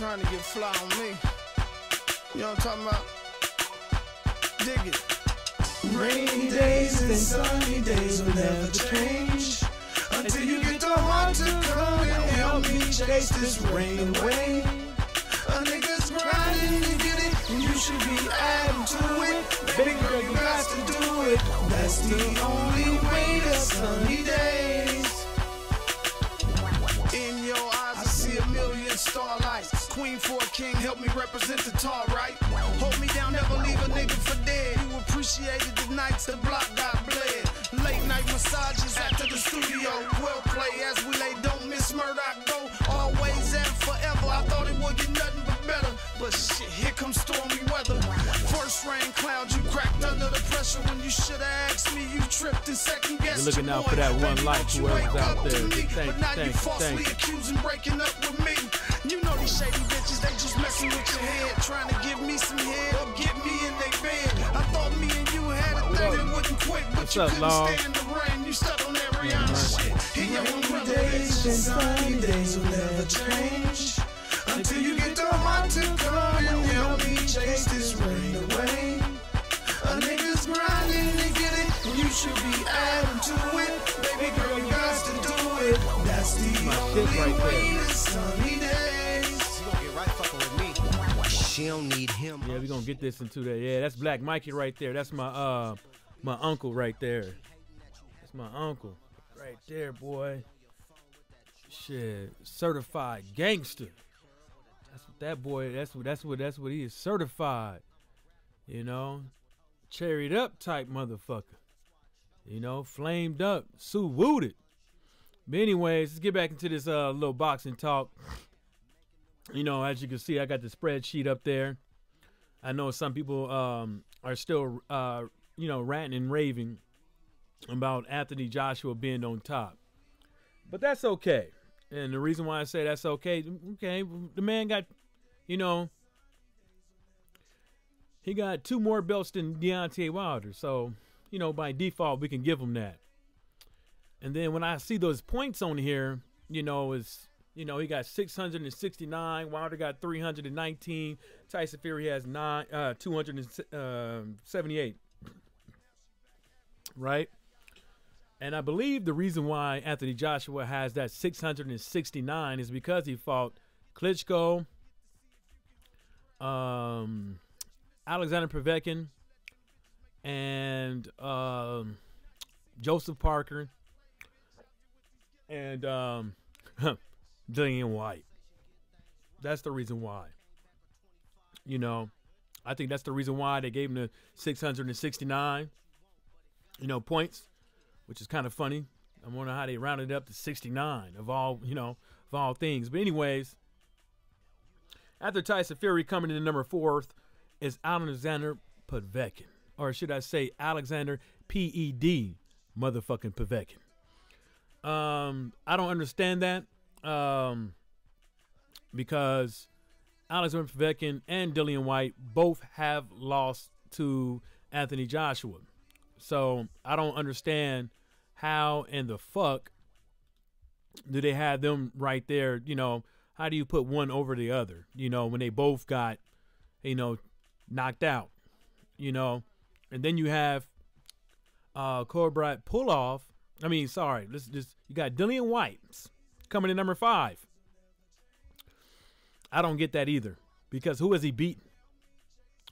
trying to get fly on me. You know what I'm talking about? Dig it. Rainy days and sunny days will never change until you get the heart to come and help me chase this rain away. A nigga's grinding to get it, and you should be adding to it. Baby girl, you got to do it. That's the only way to sunny days. In your eyes, I see a million starlights. Queen for a king, help me represent the tall right. Hold me down, never leave a nigga for dead. You appreciated the nights the block got bled. Late night massages after the studio. Well play as we lay, don't miss Murdoch, go always and forever. I thought it would get nothing but better, but shit, here comes stormy weather. First rain clouds, you cracked under the pressure when you should have asked me. You tripped and second guessed. You're looking out for that one life, whoever's out there. Thanks. Accusing breaking up with me. You know these shady bitches, they just messing with your head, trying to give me some head or get me in their bed. I thought me and you had a thing that wouldn't quit, but you couldn't stand the rain. You stuck on that Rihanna shit. In your own days and sunny days will never change until you get the heart to come and help me chase this rain away. A nigga's grinding to get it, and you should be adding to it. Baby girl, you got to do it. That's the only way to sunny days. You gonna get right fucking with me. She don't need him. Yeah, we gonna get this into that. Yeah, that's Black Mikey right there. That's my my uncle right there. That's my uncle right there, boy. Shit, certified gangster. That's what that boy. That's what he is, certified. You know, cherried up type motherfucker. You know, flamed up, Sue Wooted. But anyways, let's get back into this little boxing talk. You know, as you can see, I got the spreadsheet up there. I know some people are still, you know, ranting and raving about Anthony Joshua being on top. But that's okay. And the reason why I say that's okay, the man got, you know, he got 2 more belts than Deontay Wilder. So, you know, by default, we can give him that. And then when I see those points on here, you know, he got 669. Wilder got 319. Tyson Fury has 278. Right? And I believe the reason why Anthony Joshua has that 669 is because he fought Klitschko, Alexander Povetkin, and Joseph Parker, and Dillian White. That's the reason why. You know, I think that's the reason why they gave him the 669, you know, points, which is kind of funny. I wonder how they rounded it up to 69 of all, you know, of all things. But anyways, after Tyson Fury, coming in number 4th is Alexander Povetkin, or should I say Alexander P.E.D. motherfucking Povetkin. I don't understand that. Because Alexander Povetkin and Dillian White both have lost to Anthony Joshua. So I don't understand how in the fuck do they have them right there. You know, how do you put one over the other, you know, when they both got, you know, knocked out, you know. And then you have Kubrat Puloff. I mean, sorry, you got Dillian White coming in number 5. I don't get that either, because who has he beaten?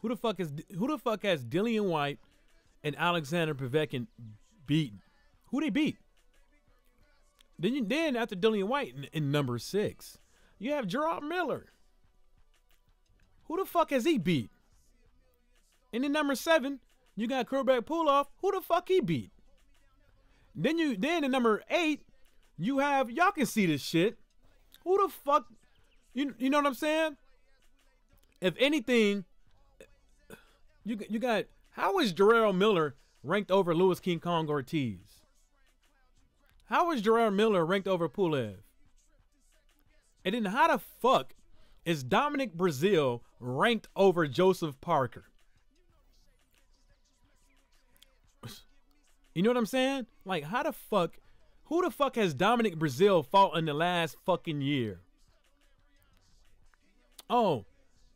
Who the fuck has Dillian White and Alexander Povetkin beaten? Who they beat? Then after Dillian White in number 6, you have Gerard Miller. Who the fuck has he beat? And in number 7, you got Kubrat Puloff. Who the fuck he beat? Then in number 8, you have, y'all can see this shit. Who the fuck? You know what I'm saying? If anything, you got, how is Gerard Miller ranked over Louis King Kong Ortiz? How is Gerard Miller ranked over Pulev? And then how the fuck is Dominic Breazeale ranked over Joseph Parker? You know what I'm saying? Like, how the fuck, who the fuck has Dominic Breazeale fought in the last fucking year? Oh,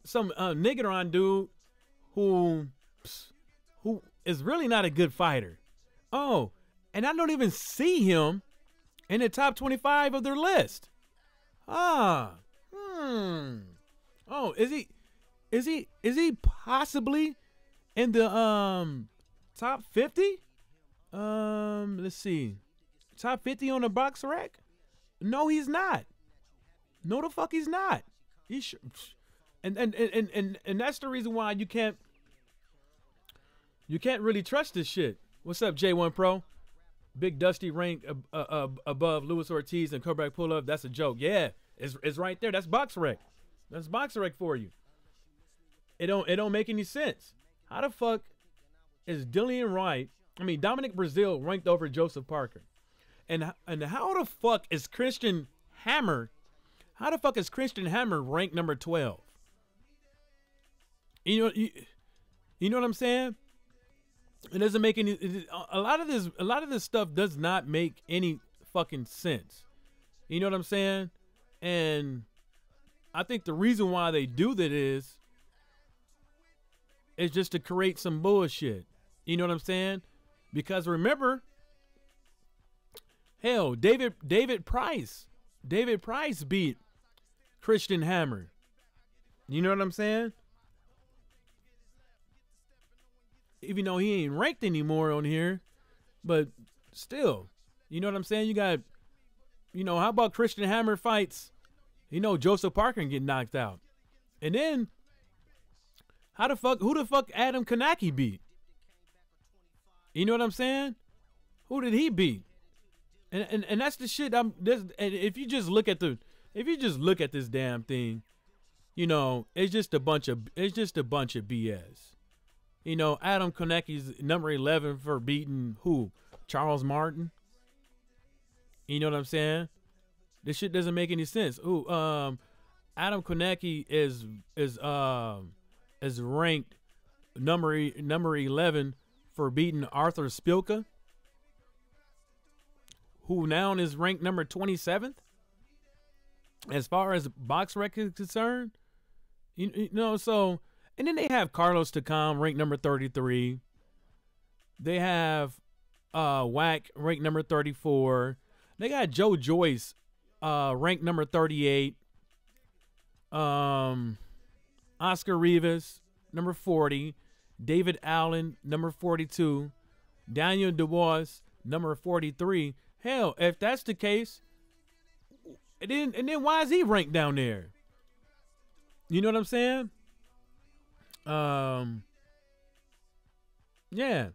some Niggeron dude who is really not a good fighter. Oh, and I don't even see him in the top 25 of their list. Oh, is he possibly in the top 50? Let's see. Top 50 on the box rec? No, he's not. No, the fuck he's not. He should. And that's the reason why you can't really trust this shit. What's up, J1 Pro? Big Dusty rank above Luis Ortiz and Kovac pull-up. That's a joke. Yeah, it's right there. That's box rec. That's box rec for you. It don't make any sense. How the fuck is Dominic Brazile ranked over Joseph Parker? And how the fuck is Christian Hammer? How the fuck is Christian Hammer ranked number 12? You know what I'm saying? It doesn't make any. A lot of this stuff does not make any fucking sense. You know what I'm saying? And I think the reason why they do that is just to create some bullshit. You know what I'm saying? Because remember, hell, David Price beat Christian Hammer. You know what I'm saying? Even though he ain't ranked anymore on here, but still, you know what I'm saying? You got, how about Christian Hammer fights, Joseph Parker and get knocked out. And then, who the fuck Adam Kanaki beat? You know what I'm saying? Who did he beat? And that's the shit. And if you just look at this damn thing, it's just a bunch of BS. Adam Koneki's number 11 for beating who? Charles Martin. You know what I'm saying? This shit doesn't make any sense. Ooh, Adam Konecki is ranked number 11 for beating Arthur Spilka, who now is ranked number 27th as far as box record is concerned. So. And then they have Carlos Takam, ranked number 33. They have Wack, ranked number 34. They got Joe Joyce, ranked number 38. Oscar Rivas, number 40. David Allen, number 42. Daniel Dubois, number 43. Hell, if that's the case, and then why is he ranked down there? You know what I'm saying? Yeah,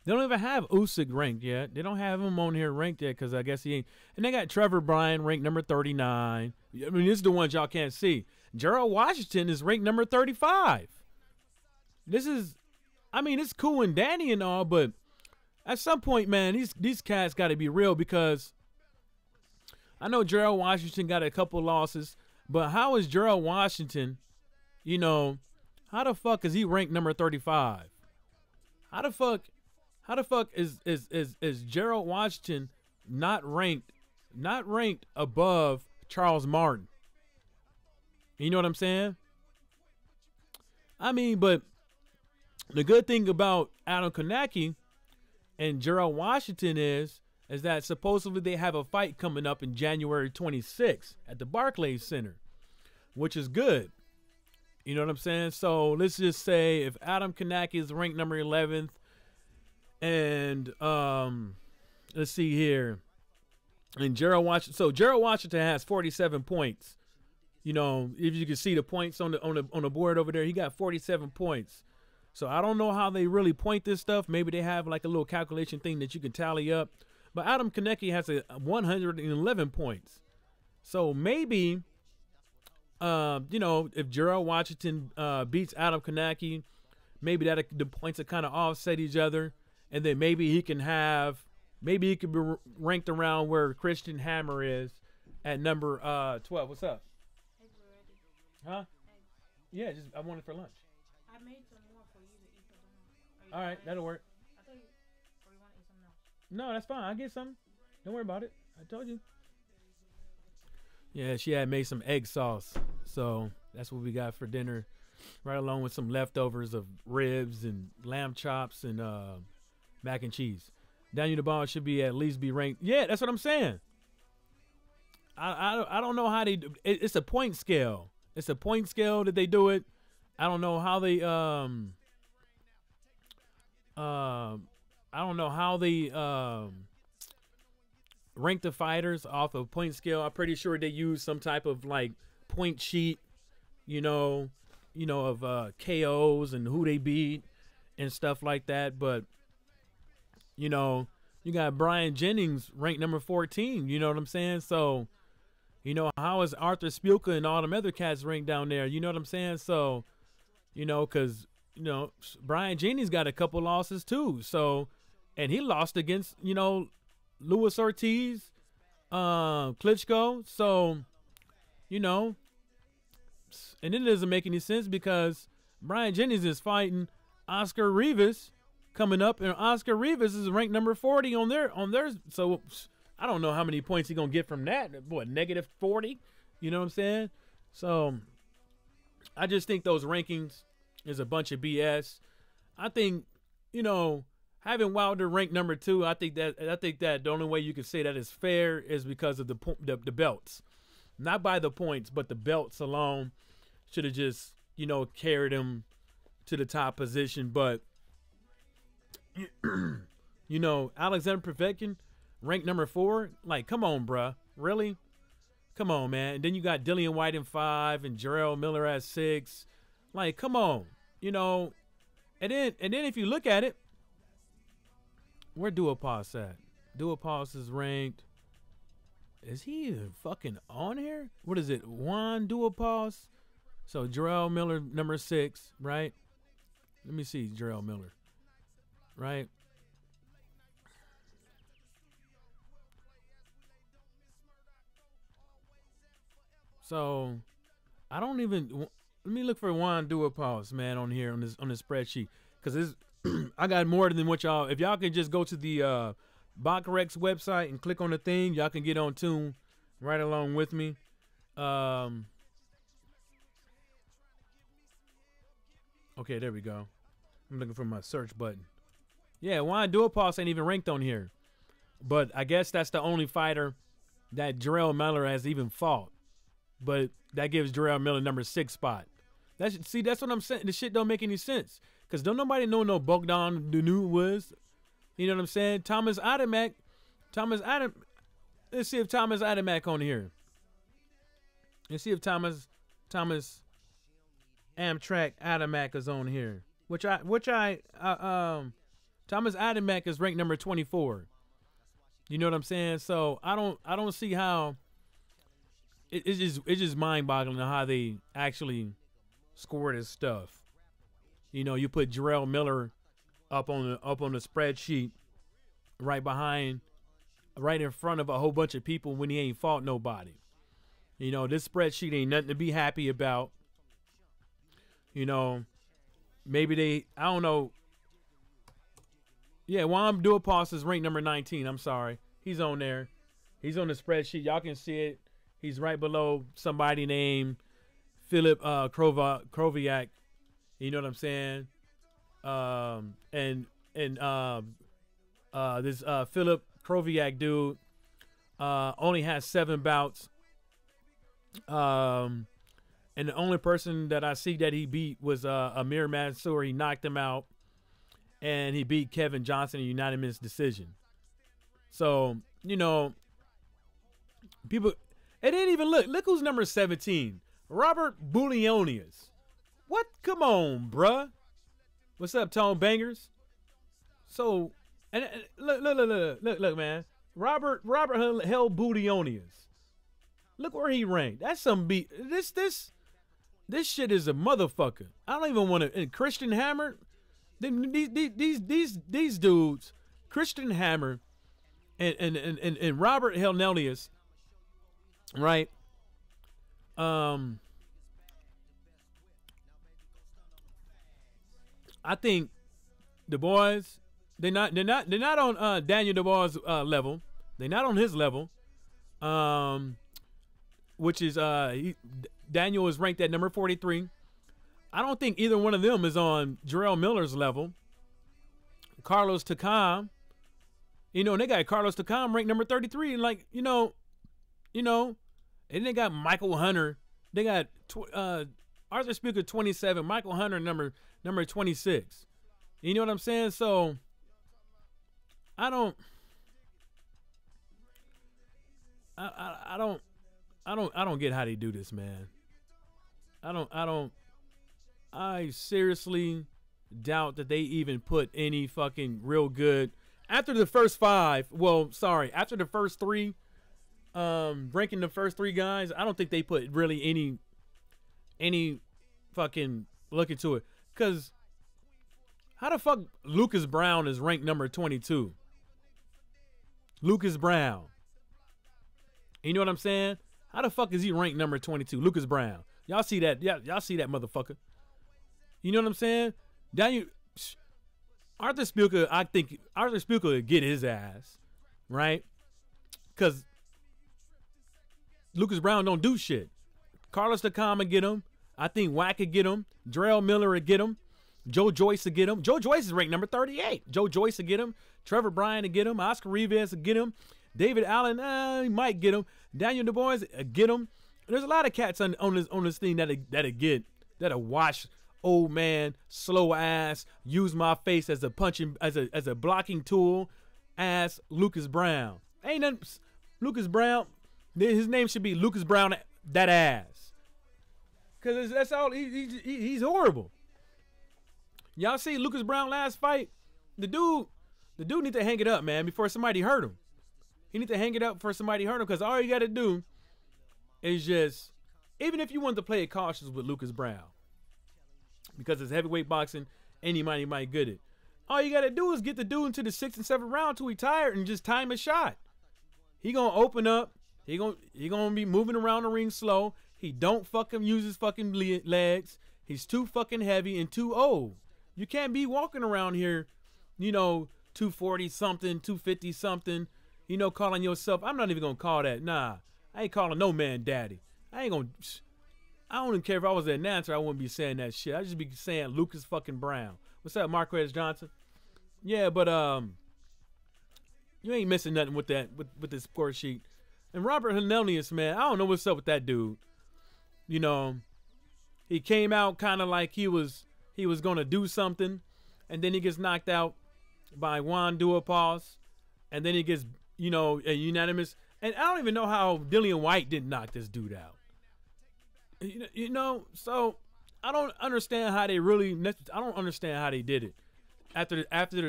they don't even have Usyk ranked yet. They don't have him on here ranked yet because I guess he ain't. And they got Trevor Bryan ranked number 39. I mean, this is the ones y'all can't see. Gerald Washington is ranked number 35. It's cool and dandy and all, but at some point, man, these cats got to be real, because I know Gerald Washington got a couple losses, but how is Gerald Washington, how the fuck is he ranked number 35? How the fuck is Gerald Washington not ranked above Charles Martin? You know what I'm saying? But the good thing about Adam Konecki and Gerald Washington is that supposedly they have a fight coming up in January 26th at the Barclays Center, which is good. You know what I'm saying? So let's just say if Adam Konecki is ranked number 11th, and let's see here, and Gerald Washington has 47 points. If you can see the points on the board over there, he got 47 points. So I don't know how they really point this stuff. Maybe they have like a little calculation thing that you can tally up. But Adam Konecki has 111 points. So maybe, if Gerald Washington beats Adam Konecki, maybe the points are kind of offset each other, and then maybe he could be ranked around where Christian Hammer is at number 12. What's up? Eggs already. Huh? Yeah, I want it for lunch. I made some more for you to eat for dinner. All right, that'll work. I thought you want to eat something else. No, that's fine. I'll get some. Don't worry about it. I told you. Yeah, she had made some egg sauce. So That's what we got for dinner, right along with some leftovers of ribs and lamb chops and mac and cheese. Daniel DeBall should be at least be ranked. Yeah, that's what I'm saying. I don't know how they do it. It's a point scale. It's a point scale that they do it. I don't know how they I don't know how they rank the fighters off of point scale. I'm pretty sure they use some type of like point sheet, of KOs and who they beat and stuff like that. But you got Brian Jennings ranked number 14. You know what I'm saying? So, how is Arthur Spilka and all them other cats ranked down there? You know what I'm saying? So, because Brian Jennings got a couple losses too. So, and he lost against Luis Ortiz, Klitschko. So, and then it doesn't make any sense because Brian Jennings is fighting Oscar Rivas coming up, and Oscar Rivas is ranked number 40 on theirs. So I don't know how many points he gonna get from that. Boy, negative 40. You know what I'm saying? So I just think those rankings is a bunch of BS. I think having Wilder ranked number 2, I think that the only way you can say that is fair is because of the belts, not by the points, but the belts alone should have just carried him to the top position. But Alexander Povetkin ranked number 4. Like, come on, bruh, really? Come on, man. And then you got Dillian White at 5 and Jarrell Miller at 6. Like, come on, And then if you look at it, where Duhaupas at? Duhaupas is ranked. Is he even fucking on here? What is it? Juan Duhaupas? So Jarrell Miller, number 6, right? Let me see Jarrell Miller. Right? So I don't even let me look for Juan Duhaupas, man, on here on this spreadsheet, because I got more than what y'all. If y'all can just go to the Baccarex website and click on the thing, y'all can get on tune right along with me. Okay, there we go. I'm looking for my search button. Yeah, Juan Duhaupas ain't even ranked on here, but I guess that's the only fighter that Jarrell Miller has even fought. But that gives Jarrell Miller number 6 spot. That's what I'm saying. The shit don't make any sense. Because don't nobody know no Bogdan Dunu was. You know what I'm saying? Thomas Adamek. Let's see if Thomas Adamek on here. Let's see if Thomas Amtrak Adamek is on here. Thomas Adamek is ranked number 24. You know what I'm saying? So I don't see how it's just mind-boggling how they actually score this stuff. You put Jarrell Miller up on the spreadsheet right in front of a whole bunch of people when he ain't fought nobody. This spreadsheet ain't nothing to be happy about. Maybe I don't know. Yeah, Juan Duhaupas is ranked number 19. I'm sorry. He's on there. He's on the spreadsheet. Y'all can see it. He's right below somebody named Philip Kroviak. You know what I'm saying? This Philip Kroviak dude only has 7 bouts. And the only person that I see that he beat was Amir Mansour. He knocked him out. And he beat Kevin Johnson in a unanimous decision. So, people, it didn't even look who's number 17. Robert Boulionius. What? Come on, bruh. What's up, Tone Bangers? So, and look, man. Robert Hell Boulionius. Look where he ranked. That's some beat. This shit is a motherfucker. I don't even want to. And Christian Hammer. These dudes, Christian Hammer, and Robert Helnelius, right? I think the boys they're not on Daniel Dubois' level. They're not on his level. Which is Daniel is ranked at number 43. I don't think either one of them is on Jarrell Miller's level. Carlos Takam, they got Carlos Takam ranked number 33, and like, and then they got Michael Hunter. They got Arthur Speaker 27, Michael Hunter number 26. You know what I'm saying? So I don't get how they do this, man. I seriously doubt that they even put any fucking real good after the first five. Well, sorry, after the first three, ranking the first three guys, I don't think they put really any fucking look into it. Cause how the fuck Lucas Brown is ranked number 22? Lucas Brown. You know what I'm saying? How the fuck is he ranked number 22? Lucas Brown. Y'all see that? Yeah, y'all see that motherfucker. You know what I'm saying? Arthur Spilka, I think Arthur Spilka would get his ass, right? Because Lucas Brown don't do shit. Carlos Takam would get him. I think Wack could get him. Jarrell Miller would get him. Joe Joyce would get him. Joe Joyce is ranked number 38. Joe Joyce would get him. Trevor Bryan would get him. Oscar Rivas would get him. David Allen, he might get him. Daniel Du Bois, get him. There's a lot of cats on this thing that'll watch old man, slow ass, use my face as a punching, as a blocking tool, ass Lucas Brown. Ain't nothing. Lucas Brown, his name should be Lucas Brown that ass. Cause that's all. He's horrible. Y'all see Lucas Brown last fight? The dude need to hang it up, man, before somebody hurt him. He need to hang it up before somebody hurt him, because all you got to do is just, even if you want to play it cautious with Lucas Brown, because it's heavyweight boxing, anybody might get it. All you got to do is get the dude into the 6th and 7th round till he tired and just time a shot. He going to open up. He gonna be moving around the ring slow. He don't fucking use his fucking legs. He's too fucking heavy and too old. You can't be walking around here, 240 something, 250 something, calling yourself. I'm not even gonna call that. Nah, I ain't calling no man daddy. I don't even care if I was an announcer. I wouldn't be saying that shit. I'd just be saying Lucas fucking Brown. What's up, Marquez Johnson? Yeah, but you ain't missing nothing with that with this score sheet. And Robert Hernelius, man, I don't know what's up with that dude. He came out kind of like he was gonna do something, and then he gets knocked out by Juan Duapas, and then he gets a unanimous. And I don't even know how Dillian White didn't knock this dude out. So I don't understand how they I don't understand how they did it. After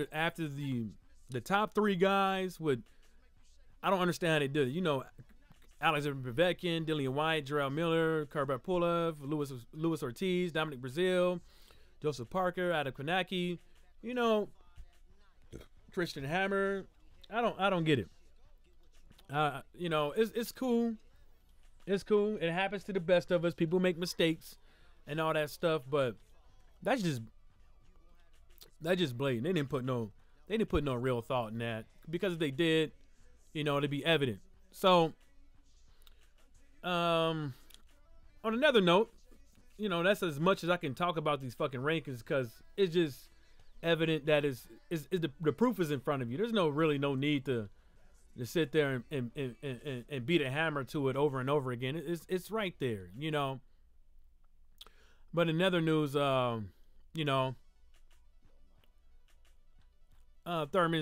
the top three guys would, I don't understand how they did it. Alexander Povetkin, Dillian White, Jarrell Miller, Karbet Pulev, Luis Ortiz, Dominic Brazile, Joseph Parker, Adam Konecki, Christian Hammer. I don't get it. It's cool. It's cool. It happens to the best of us. People make mistakes and all that stuff, but that's just blatant. They didn't put no real thought in that, because if they did, it'd be evident. So, on another note, that's as much as I can talk about these fucking rankings, because it's just evident that the proof is in front of you. There's no need to sit there and beat a hammer to it over and over again. It's right there, But in other news, Thurman's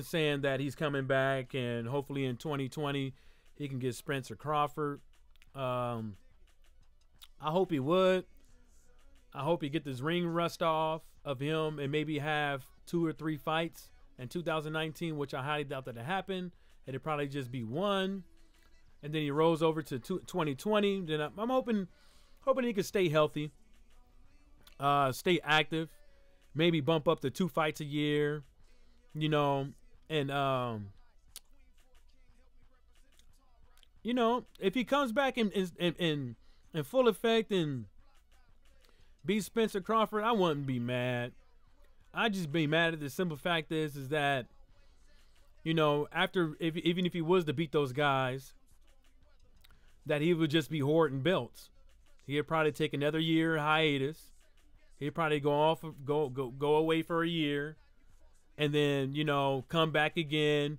saying that he's coming back, and hopefully in 2020 he can get Spencer Crawford. I hope he would. I hope he get this ring rust off of him and maybe have 2 or 3 fights in 2019, which I highly doubt that to happen. It'd probably just be one, and then he rolls over to 2020. Then I'm hoping he can stay healthy, stay active, maybe bump up to 2 fights a year, and if he comes back in full effect and beats Spencer Crawford, I wouldn't be mad. I'd just be mad at the simple fact is that, even if he was to beat those guys, that he would just be hoarding belts. He'll probably take another year hiatus. He'll probably go away for a year, and then come back again.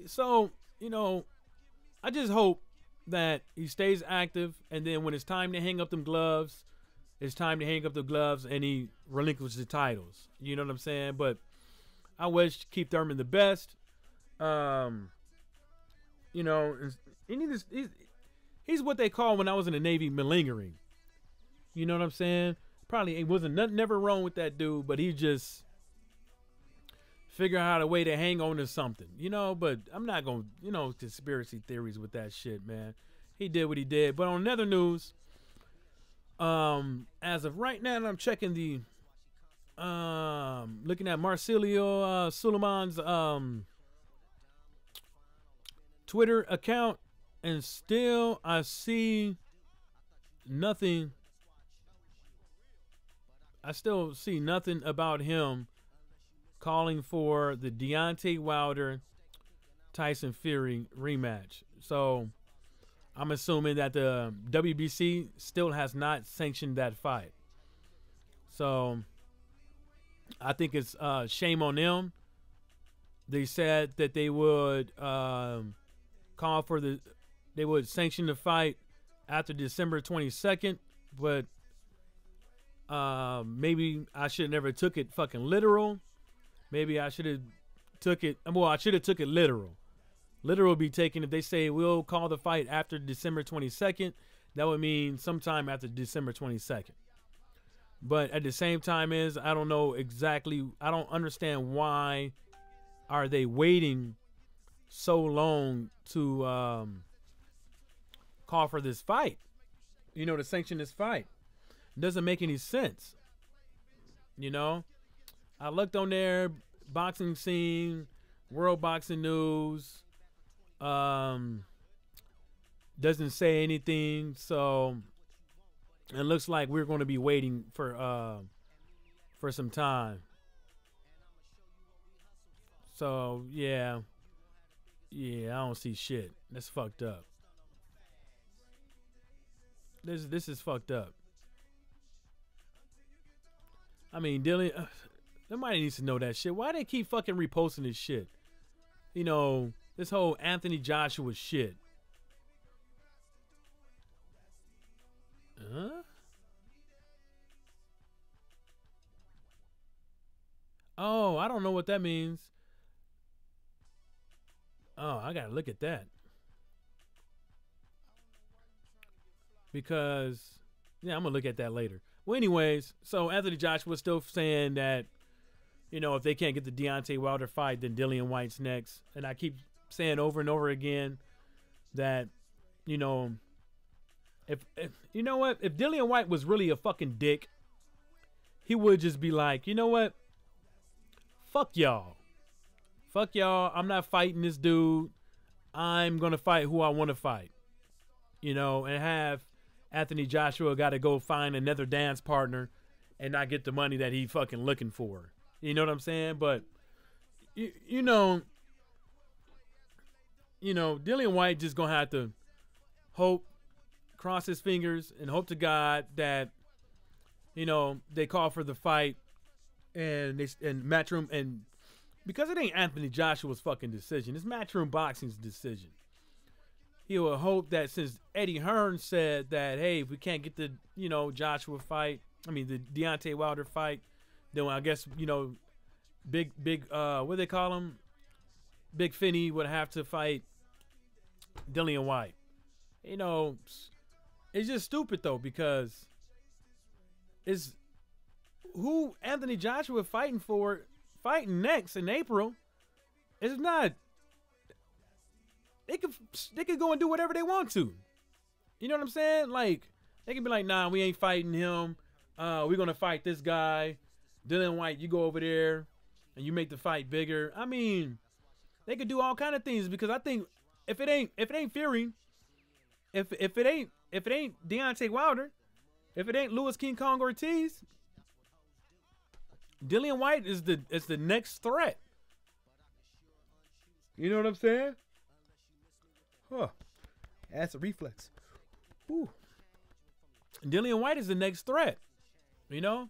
So I just hope that he stays active, and then when it's time to hang up them gloves, it's time to hang up the gloves, and he relinquishes the titles. You know what I'm saying? But I wish Keith Thurman the best. And he's what they call when I was in the Navy malingering. You know what I'm saying? Probably it wasn't never wrong with that dude, but he just figure out a way to hang on to something, but I'm not going to, conspiracy theories with that shit, man. He did what he did. But on another news, as of right now, I'm checking the, looking at Marsilio Suleiman's Twitter account, and still I see nothing. I still see nothing about him calling for the Deontay Wilder Tyson Fury rematch. So I'm assuming that the WBC still has not sanctioned that fight. So I think it's shame on them. They said that they would they would sanction the fight after December 22nd, but maybe I should have never took it fucking literal. Maybe I should have took it. Well, I should have took it literal. Literal would be taken if they say we'll call the fight after December 22nd. That would mean sometime after December 22nd. But at the same time I don't know exactly. I don't understand why are they waiting so long to call for this fight. To sanction this fight. It doesn't make any sense. I looked on their boxing scene, World Boxing News, doesn't say anything, so it looks like we're going to be waiting for some time. So yeah, I don't see shit. That's fucked up. This is fucked up. I mean, Dylan. Somebody needs to know that shit. Why they keep fucking reposting this shit? This whole Anthony Joshua shit. Huh? Oh, I don't know what that means. Oh, I gotta look at that. Because, yeah, I'm gonna look at that later. Well, anyways, so Anthony Joshua's still saying that, if they can't get the Deontay Wilder fight, then Dillian White's next. And I keep saying over and over again that, if you know what, if Dillian White was really a fucking dick, he would just be like, you know what, fuck y'all. Fuck y'all. I'm not fighting this dude. I'm gonna fight who I want to fight. And have Anthony Joshua got to go find another dance partner and not get the money that he fucking looking for. You know what I'm saying? But Dillian White just gonna have to hope, cross his fingers, and hope to God that they call for the fight and Matchroom, and because it ain't Anthony Joshua's fucking decision, it's Matchroom Boxing's decision. He will hope that since Eddie Hearn said that, hey, if we can't get the Joshua fight, the Deontay Wilder fight, then I guess big what do they call him? Big Finney would have to fight Dillian White. It's just stupid though, because it's who Anthony Joshua fighting next in April. It's not. They could go and do whatever they want to. You know what I'm saying? Like, they can be like, nah, we ain't fighting him. We're gonna fight this guy, Dillian White. You go over there and you make the fight bigger. They could do all kind of things, because I think if it ain't Fury, if it ain't Deontay Wilder, if it ain't Louis King Kong Ortiz, Dillian White is the next threat. You know what I'm saying? Huh. That's a reflex. Whew. Dillian White is the next threat. You know,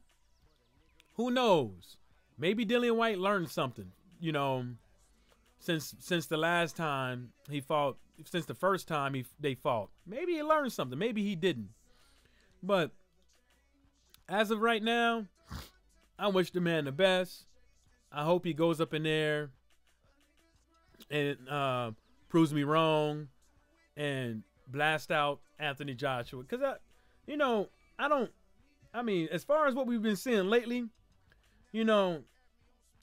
who knows? Maybe Dillian White learned something. You know, since the last time he fought, since the first time they fought, maybe he learned something. Maybe he didn't. But as of right now, I wish the man the best. I hope he goes up in there and proves me wrong and blast out Anthony Joshua. Because, I mean, as far as what we've been seeing lately, you know,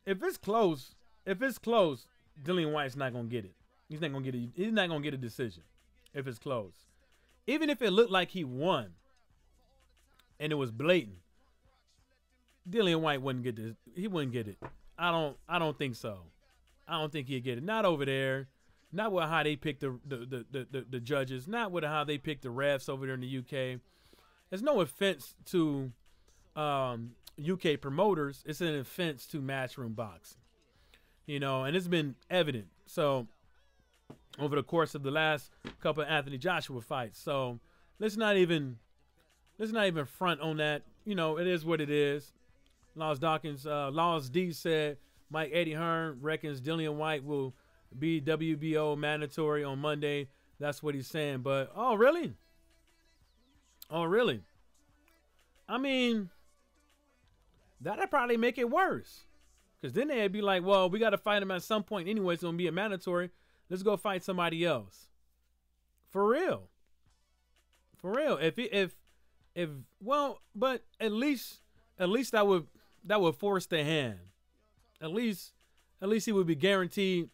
if it's close, Dillian White's not going to get it. He's not going to get a decision if it's close. Even if it looked like he won and it was blatant, Dillian White wouldn't get this. He wouldn't get it. I don't think so. I don't think he'd get it. Not over there. Not with how they pick the judges. Not with how they pick the refs over there in the UK. There's no offense to UK promoters. It's an offense to matchroom boxing. You know, and it's been evident. So over the course of the last couple of Anthony Joshua fights. So let's not even front on that. You know, it is what it is. Laws D said Mike Eddie Hearn reckons Dillian White will be WBO mandatory on Monday. That's what he's saying. But oh really? I mean, that'd probably make it worse. Because then they'd be like, well, we got to fight him at some point anyway. It's going to be a mandatory. Let's go fight somebody else. For real. But at least that would force the hand. At least he would be guaranteed.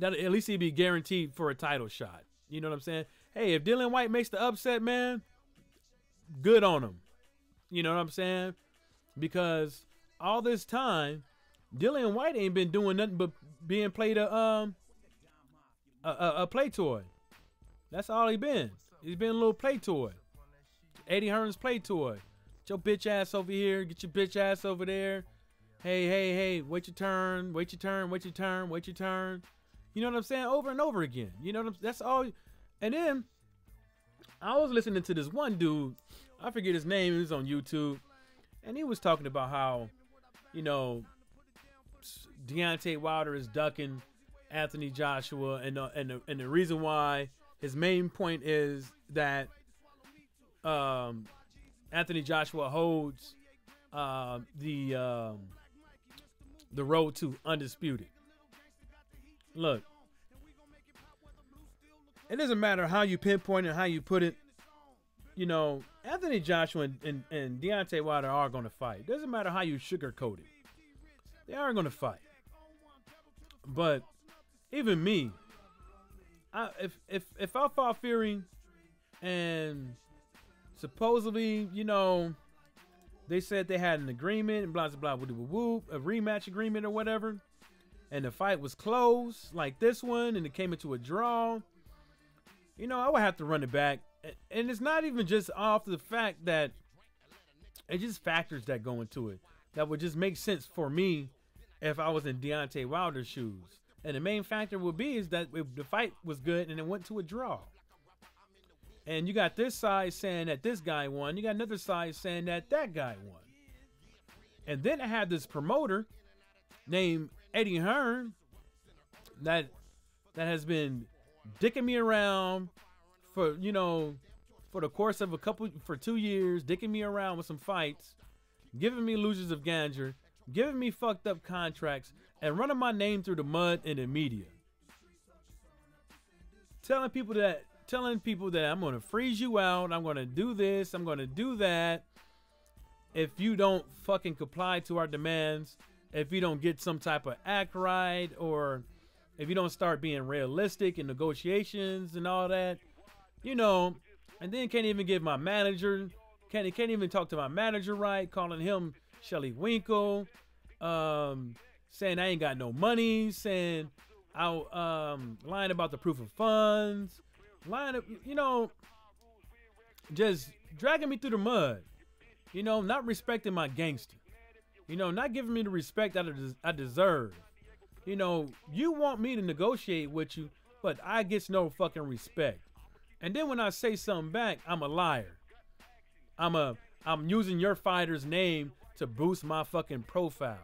At least he'd be guaranteed for a title shot. You know what I'm saying? Hey, if Dillian White makes the upset, man, good on him. You know what I'm saying? Because all this time, Dillian White ain't been doing nothing but being played a play toy. That's all he been. He's been a little play toy. Eddie Hearn's play toy. Get your bitch ass over here. Get your bitch ass over there. Hey, wait your turn. Wait your turn. You know what I'm saying? Over and over again. You know what that's all. And then I was listening to this one dude. I forget his name. He was on YouTube. And he was talking about how, you know, Deontay Wilder is ducking Anthony Joshua, and the reason why, his main point is that Anthony Joshua holds the road to undisputed. Look, it doesn't matter how you pinpoint it, how you put it. You know, Anthony Joshua and Deontay Wilder are going to fight. It doesn't matter how you sugarcoat it. They are going to fight. But even me, if I fought Fury and supposedly, you know, they said they had an agreement and blah, blah, blah, woo, a rematch agreement or whatever, and the fight was close like this one and it came into a draw, you know, I would have to run it back. And it's not even just off the fact that it's just factors that go into it that would just make sense for me if I was in Deontay Wilder's shoes. And the main factor would be is that if the fight was good and it went to a draw. And you got this side saying that this guy won. You got another side saying that that guy won. And then I had this promoter named Eddie Hearn that has been dicking me around for, you know, for the course of for 2 years, dicking me around with some fights, giving me losers of Ganger, giving me fucked up contracts, and running my name through the mud in the media. Telling people that I'm going to freeze you out, I'm going to do this, I'm going to do that. If you don't fucking comply to our demands, if you don't get some type of act right, or if you don't start being realistic in negotiations and all that, you know, and then can't even give my manager, can't even talk to my manager right, calling him Shelly Winkle, saying I ain't got no money, saying lying about the proof of funds, lying, you know, just dragging me through the mud, you know, not respecting my gangster, you know, not giving me the respect I deserve. You know, you want me to negotiate with you, but I get no fucking respect. And then when I say something back, I'm a liar. I'm using your fighter's name to boost my fucking profile.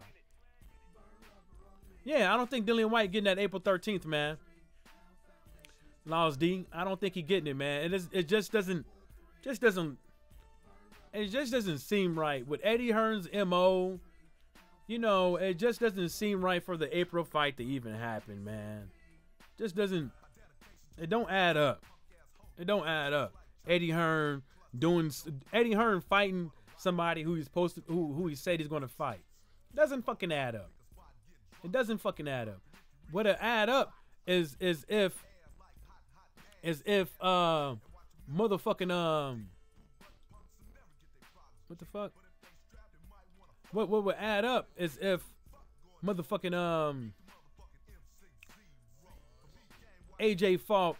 Yeah, I don't think Dillian White getting that April 13th, man. Laws D, I don't think he getting it, man. It just doesn't seem right with Eddie Hearn's MO. You know, it just doesn't seem right for the April fight to even happen, man. Just doesn't. It don't add up. It don't add up. Eddie Hearn fighting somebody who he's supposed to, who he said he's going to fight. Doesn't fucking add up. It doesn't fucking add up. What it add up is if motherfucking what the fuck? What would add up is if motherfucking AJ fought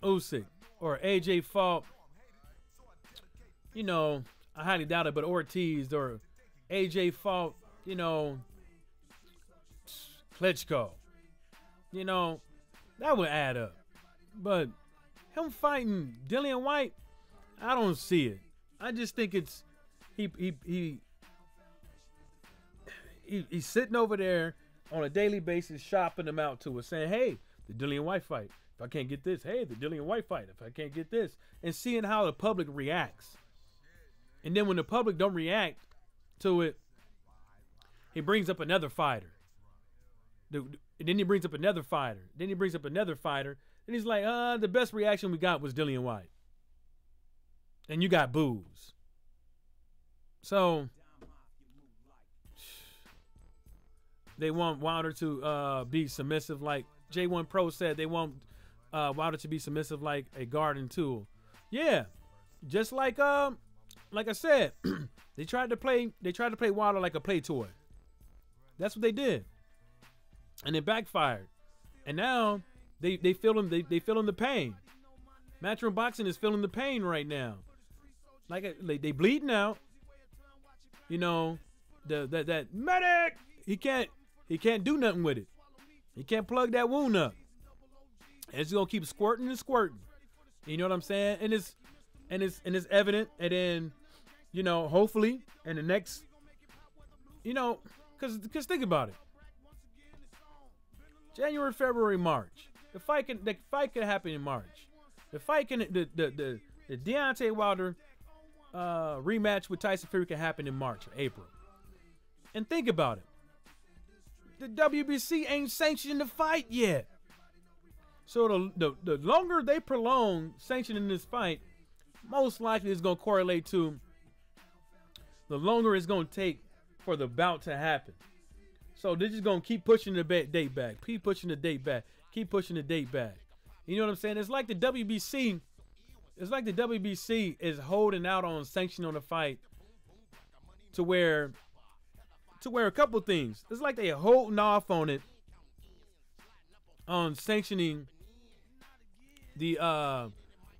Usyk, or AJ fought, you know, I highly doubt it, but Ortiz, or AJ fought, you know, Klitschko. You know, that would add up. But him fighting Dillian White, I don't see it. I just think it's he's sitting over there on a daily basis shopping them out to us, saying, hey, the Dillian White fight. If I can't get this, hey, the Dillian White fight. If I can't get this, and seeing how the public reacts. And then when the public don't react to it, he brings up another fighter. And then he brings up another fighter. Then he brings up another fighter. And he's like, the best reaction we got was Dillian White. And you got boos. So they want Wilder to be submissive, like J1 Pro said. They want Wilder to be submissive like a garden tool. Yeah, just like I said, they tried to play Wilder like a play toy. That's what they did, and it backfired. And now they feeling the pain. Matchroom Boxing is feeling the pain right now. Like they bleeding out. You know, that medic, he can't do nothing with it. He can't plug that wound up. And it's gonna keep squirting and squirting. You know what I'm saying? And it's evident. And then, you know, hopefully in the next, you know, cause think about it. January, February, March. The fight can happen in March. The Deontay Wilder rematch with Tyson Fury can happen in March or April. And think about it. The WBC ain't sanctioned the fight yet. So the longer they prolong sanctioning this fight, most likely it's going to correlate to the longer it's going to take for the bout to happen. So they're just going to keep pushing the date back. Keep pushing the date back. Keep pushing the date back. You know what I'm saying? It's like the WBC. It's like the WBC is holding out on sanction on the fight to where a couple things. It's like they're holding off on it, on sanctioning the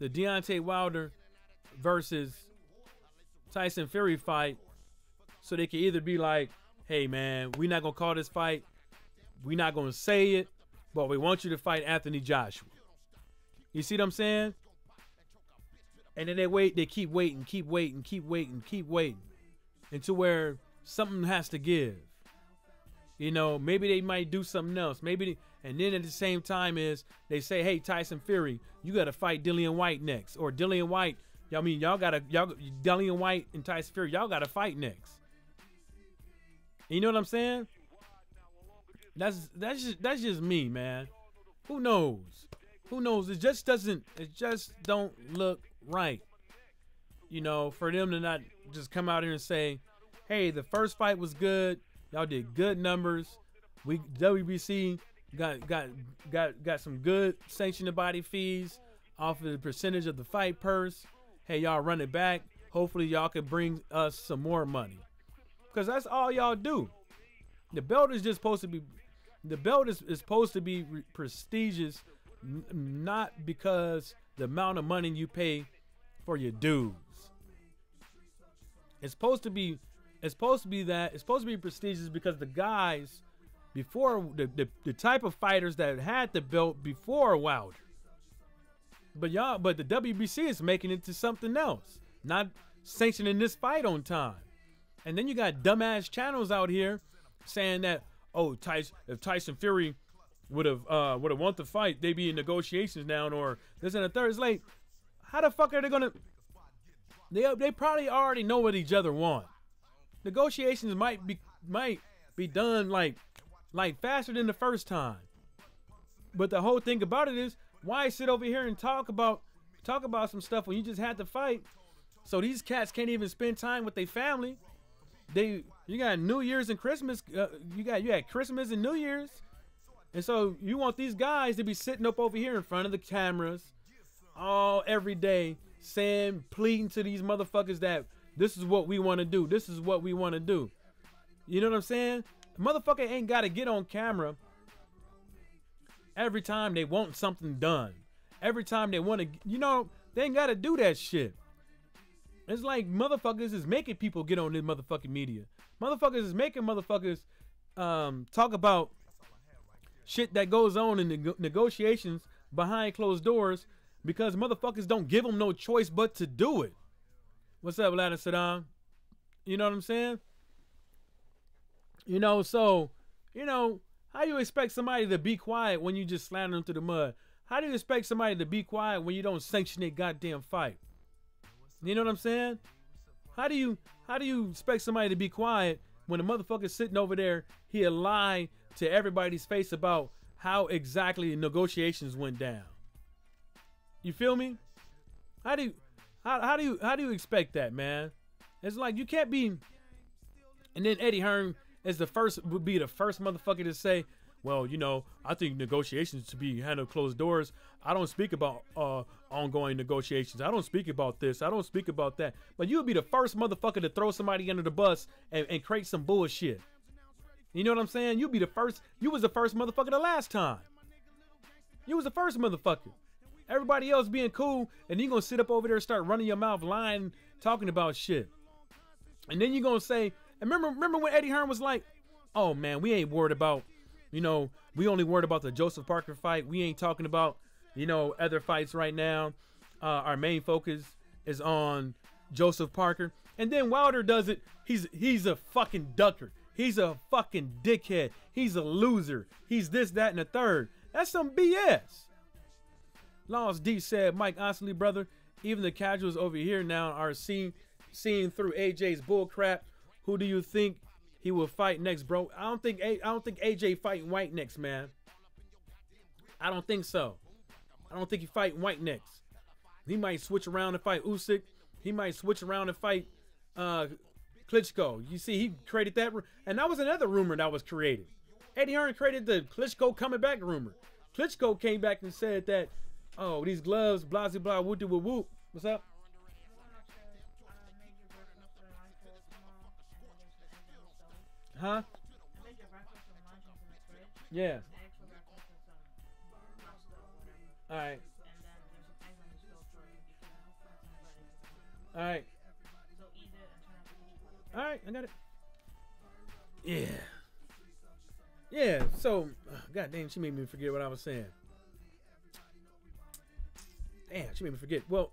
Deontay Wilder versus Tyson Fury fight, so they can either be like, hey man, we're not gonna call this fight, we're not gonna say it, but we want you to fight Anthony Joshua. You see what I'm saying? And then they keep waiting until where something has to give. You know, maybe they might do something else. And then at the same time they say, hey, Tyson Fury, you got to fight Dillian White next. Or Dillian White, Dillian White and Tyson Fury, y'all got to fight next. You know what I'm saying? That's just me, man. Who knows? Who knows? It just don't look right. You know, for them to not just come out here and say, hey, the first fight was good. Y'all did good numbers. WBC got some good sanctioned body fees off of the percentage of the fight purse. Hey, y'all run it back. Hopefully y'all can bring us some more money. Because that's all y'all do. The belt is just supposed to be, prestigious, not because the amount of money you pay for your dues. It's supposed to be prestigious because the guys before the type of fighters that had the belt before Wilder, But the WBC is making it to something else, not sanctioning this fight on time. And then you got dumbass channels out here saying that, oh, if Tyson Fury would have won the fight, they'd be in negotiations now, or this and the third. It's like, how the fuck are they gonna? They probably already know what each other want. Negotiations might be done like faster than the first time. But the whole thing about it is, why sit over here and talk about some stuff when you just had to fight? So these cats can't even spend time with their family. You got New Year's and Christmas. You had Christmas and New Year's, and so you want these guys to be sitting up over here in front of the cameras all every day, pleading to these motherfuckers that this is what we want to do. This is what we want to do. You know what I'm saying? A motherfucker ain't got to get on camera every time they want something done. Every time they want to, they ain't got to do that shit. It's like motherfuckers is making people get on this motherfucking media. Motherfuckers is making motherfuckers talk about shit that goes on in the negotiations behind closed doors because motherfuckers don't give them no choice but to do it. What's up, Ladder Saddam? You know what I'm saying? How you expect somebody to be quiet when you just slander them through the mud? How do you expect somebody to be quiet when you don't sanction their goddamn fight? You know what I'm saying? How do you expect somebody to be quiet when a motherfucker's sitting over there, he'll lie to everybody's face about how exactly negotiations went down? You feel me? How do you expect that, man? It's like you can't be. And then Eddie Hearn would be the first motherfucker to say, well, I think negotiations should be handled closed doors. I don't speak about ongoing negotiations. I don't speak about this. I don't speak about that. But you would be the first motherfucker to throw somebody under the bus and create some bullshit. You know what I'm saying? You'd be the first. You was the first motherfucker the last time. You was the first motherfucker. Everybody else being cool, and you gonna sit up over there and start running your mouth, lying, talking about shit. And then you gonna say, and remember when Eddie Hearn was like, oh man, we ain't worried about, we only worried about the Joseph Parker fight. We ain't talking about, other fights right now. Our main focus is on Joseph Parker. And then Wilder does it. He's a fucking ducker. He's a fucking dickhead. He's a loser. He's this, that, and the third. That's some BS. Lost D said, Mike, honestly, brother, even the casuals over here now are seeing through AJ's bullcrap. Who do you think he will fight next, bro? I don't think AJ fighting White next, man. I don't think so. I don't think he fighting White next. He might switch around and fight Usyk. He might switch around and fight Klitschko. You see, he created that, and that was another rumor that was created. Eddie Hearn created the Klitschko coming back rumor. Klitschko came back and said that, oh, these gloves, blah, blah, blah, whoop, whoop, whoop. What's up? Huh? Yeah. All right. All right. All right, I got it. Yeah. Yeah, so, god damn, she made me forget what I was saying. Damn, she made me forget. Well,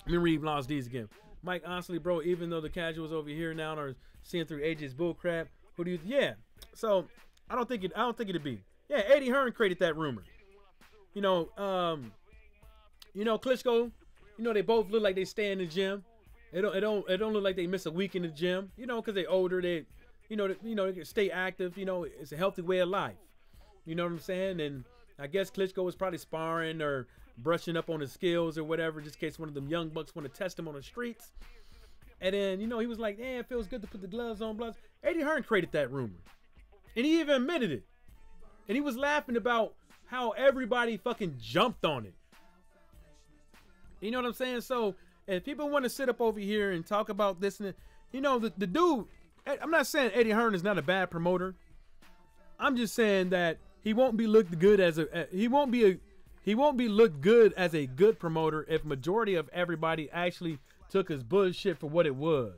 let me read Lost D's again. Mike, honestly, bro, even though the casuals over here now are seeing through AJ's bullcrap, who do you? Yeah. So I don't think it'd be. Yeah, Eddie Hearn created that rumor. Klitschko. They both look like they stay in the gym. It don't look like they miss a week in the gym. Because they older. They can stay active. It's a healthy way of life. You know what I'm saying? And I guess Klitschko was probably sparring or brushing up on his skills or whatever, just in case one of them young bucks want to test him on the streets. And then, he was like, it feels good to put the gloves on. Blah. Eddie Hearn created that rumor. And he even admitted it. And he was laughing about how everybody fucking jumped on it. You know what I'm saying? So, if people want to sit up over here and talk about this, and the dude, I'm not saying Eddie Hearn is not a bad promoter. I'm just saying that he won't be looked good as he won't be looked good as a good promoter if majority of everybody actually took his bullshit for what it was.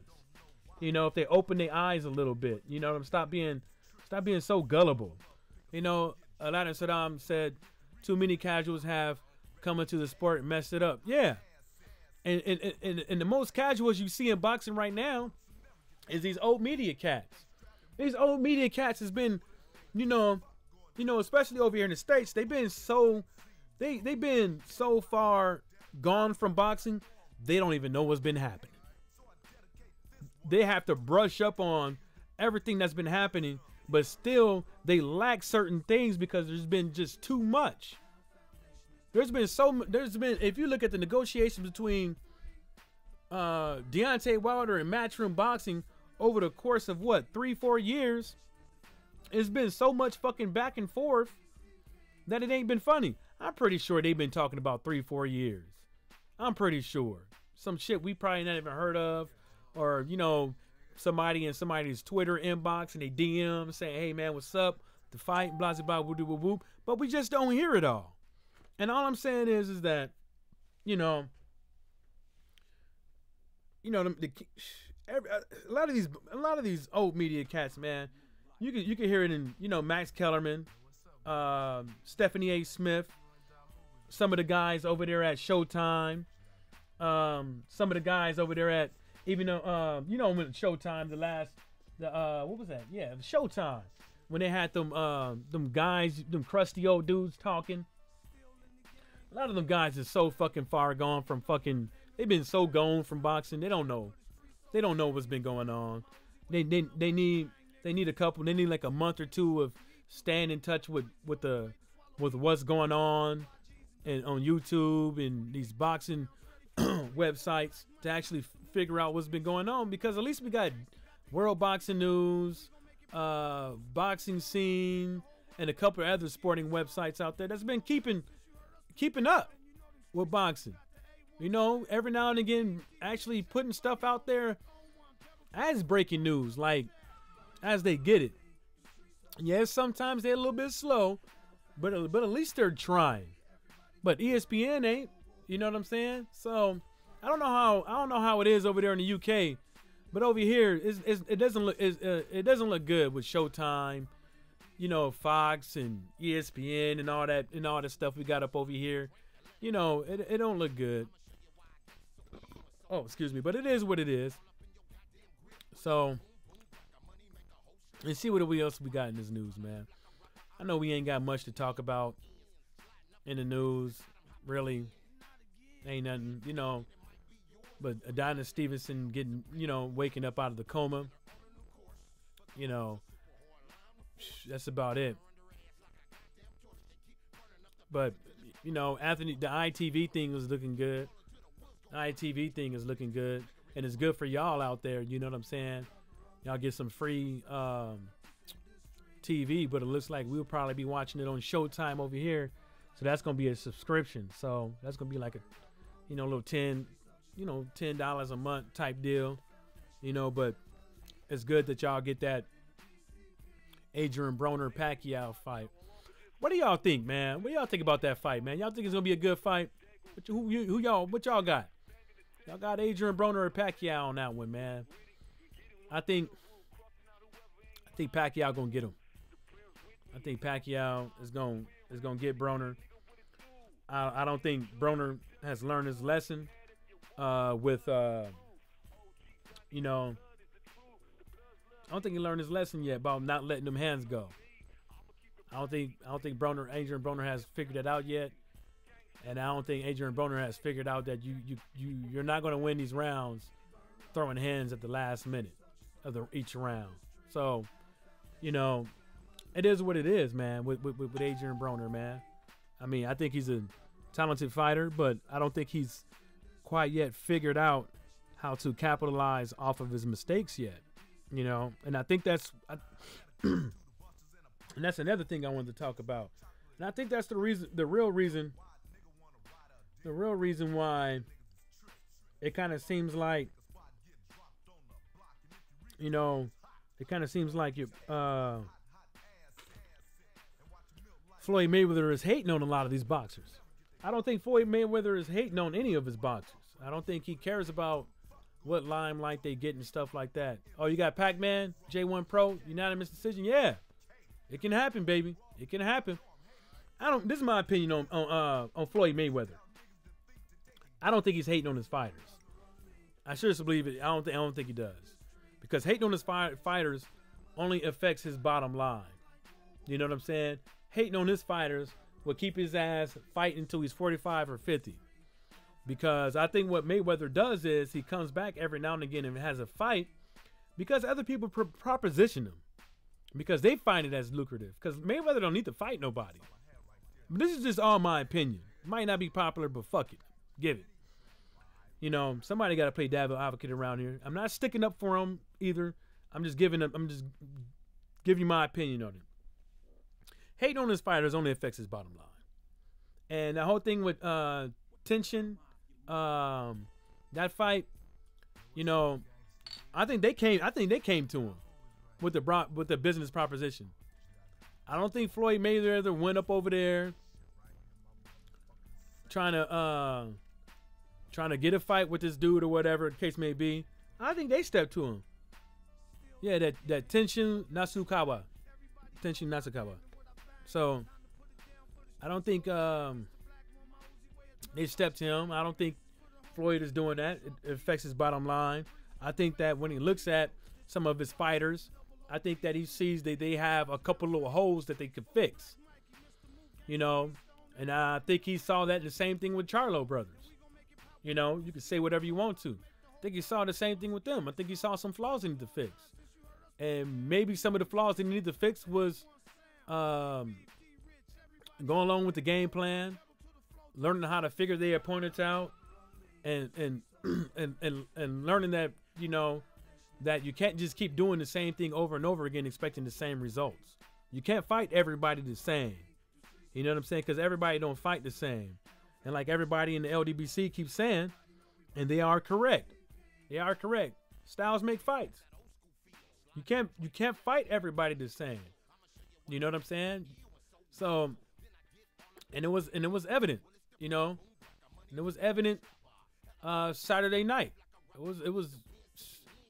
If they open their eyes a little bit, stop being so gullible. Aladdin Saddam said, too many casuals have coming to the sport and messed it up. Yeah. And the most casuals you see in boxing right now is these old media cats. These old media cats has been, especially over here in the States, they've been so far gone from boxing, they don't even know what's been happening. They have to brush up on everything that's been happening, but still they lack certain things because there's been just too much. There's been, if you look at the negotiations between Deontay Wilder and Matchroom Boxing over the course of 3-4 years, it's been so much fucking back and forth that it ain't been funny. I'm pretty sure they've been talking about 3-4 years. I'm pretty sure. Some shit we probably not even heard of, or somebody in somebody's Twitter inbox and they DM saying, "Hey man, what's up? The fight, blah blah blah, whoop whoop," but we just don't hear it all. And all I'm saying is that, a lot of these old media cats, man, you can hear it in, Max Kellerman, Stephanie A. Smith, some of the guys over there at Showtime, some of the guys over there at, even though, when Showtime, what was that? Yeah, Showtime, when they had them guys, them crusty old dudes talking. A lot of them guys are so fucking far gone from fucking. They've been so gone from boxing. They don't know. They don't know what's been going on. They need a couple. They need like a month or two of staying in touch with what's going on, and on YouTube and these boxing websites to actually figure out what's been going on. Because at least we got World Boxing News, Boxing Scene, and a couple of other sporting websites out there that's been keeping up with boxing. Every now and again, actually putting stuff out there as breaking news, like as they get it. Yes, sometimes they're a little bit slow, but at least they're trying. But ESPN ain't. You know what I'm saying? So I don't know how it is over there in the UK, but over here it doesn't look good with Showtime, Fox and ESPN and all that stuff we got up over here. It don't look good. Oh, excuse me, but it is what it is. So, let's see what else we got in this news, man. I know we ain't got much to talk about in the news, really. Ain't nothing, but Adonis Stevenson getting, waking up out of the coma. That's about it. But, Anthony, the ITV thing was looking good. The ITV thing is looking good. And it's good for y'all out there, you know what I'm saying? Y'all get some free TV, but it looks like we'll probably be watching it on Showtime over here. So that's going to be a subscription. So that's going to be like a, little $10 a month type deal. But it's good that y'all get that Adrian Broner Pacquiao fight. What do y'all think, man? What do y'all think about that fight, man? Y'all think it's gonna be a good fight? What y'all got? Y'all got Adrian Broner or Pacquiao on that one, man? I think Pacquiao gonna get him. I think Pacquiao is gonna get Broner. I don't think Broner has learned his lesson with I don't think he learned his lesson yet about not letting them hands go. I don't think Adrian Broner has figured it out yet, and I don't think Adrian Broner has figured out that you're not going to win these rounds throwing hands at the last minute of each round. So, it is what it is, man. With Adrian Broner, man. I mean, I think he's a talented fighter, but I don't think he's quite yet figured out how to capitalize off of his mistakes yet. And I think that's and that's another thing I wanted to talk about. And I think that's the real reason why it kind of seems like, Floyd Mayweather is hating on a lot of these boxers. I don't think Floyd Mayweather is hating on any of his boxers. I don't think he cares about what limelight they get and stuff like that. Oh, you got Pac-Man, J1 Pro, unanimous decision? Yeah. It can happen, baby. It can happen. I don't. This is my opinion on Floyd Mayweather. I don't think he's hating on his fighters. I seriously believe it. I don't think he does, because hating on his fighters only affects his bottom line. You know what I'm saying? Hating on his fighters will keep his ass fighting until he's 45 or 50. Because I think what Mayweather does is he comes back every now and again and has a fight because other people proposition him, because they find it as lucrative. Because Mayweather don't need to fight nobody. But this is just all my opinion. It might not be popular, but fuck it. Give it. You know, somebody got to play devil advocate around here. I'm not sticking up for him either. I'm just giving you my opinion on it. Hating on his fighters only affects his bottom line. And the whole thing with tension, that fight, you know, I think they came to him with the business proposition. I don't think Floyd Mayweather went up over there trying to get a fight with this dude or whatever the case may be. I think they stepped to him. Yeah, that Tenshin Nasukawa. So I don't think they stepped to him. I don't think Floyd is doing that. It affects his bottom line. I think that when he looks at some of his fighters, I think that he sees that they have a couple little holes that they could fix. You know, and I think he saw that the same thing with Charlo brothers. You know, you can say whatever you want to. I think he saw the same thing with them. I think he saw some flaws he needed to fix. And maybe some of the flaws he needed to fix was going along with the game plan, learning how to figure their opponents out, and learning that, you know, that you can't just keep doing the same thing over and over again expecting the same results. You can't fight everybody the same. You know what I'm saying? Because everybody don't fight the same. And like everybody in the LDBC keeps saying, and they are correct. They are correct. Styles make fights. You can't fight everybody the same. You know what I'm saying? So, and it was evident, you know, and it was evident Saturday night. It was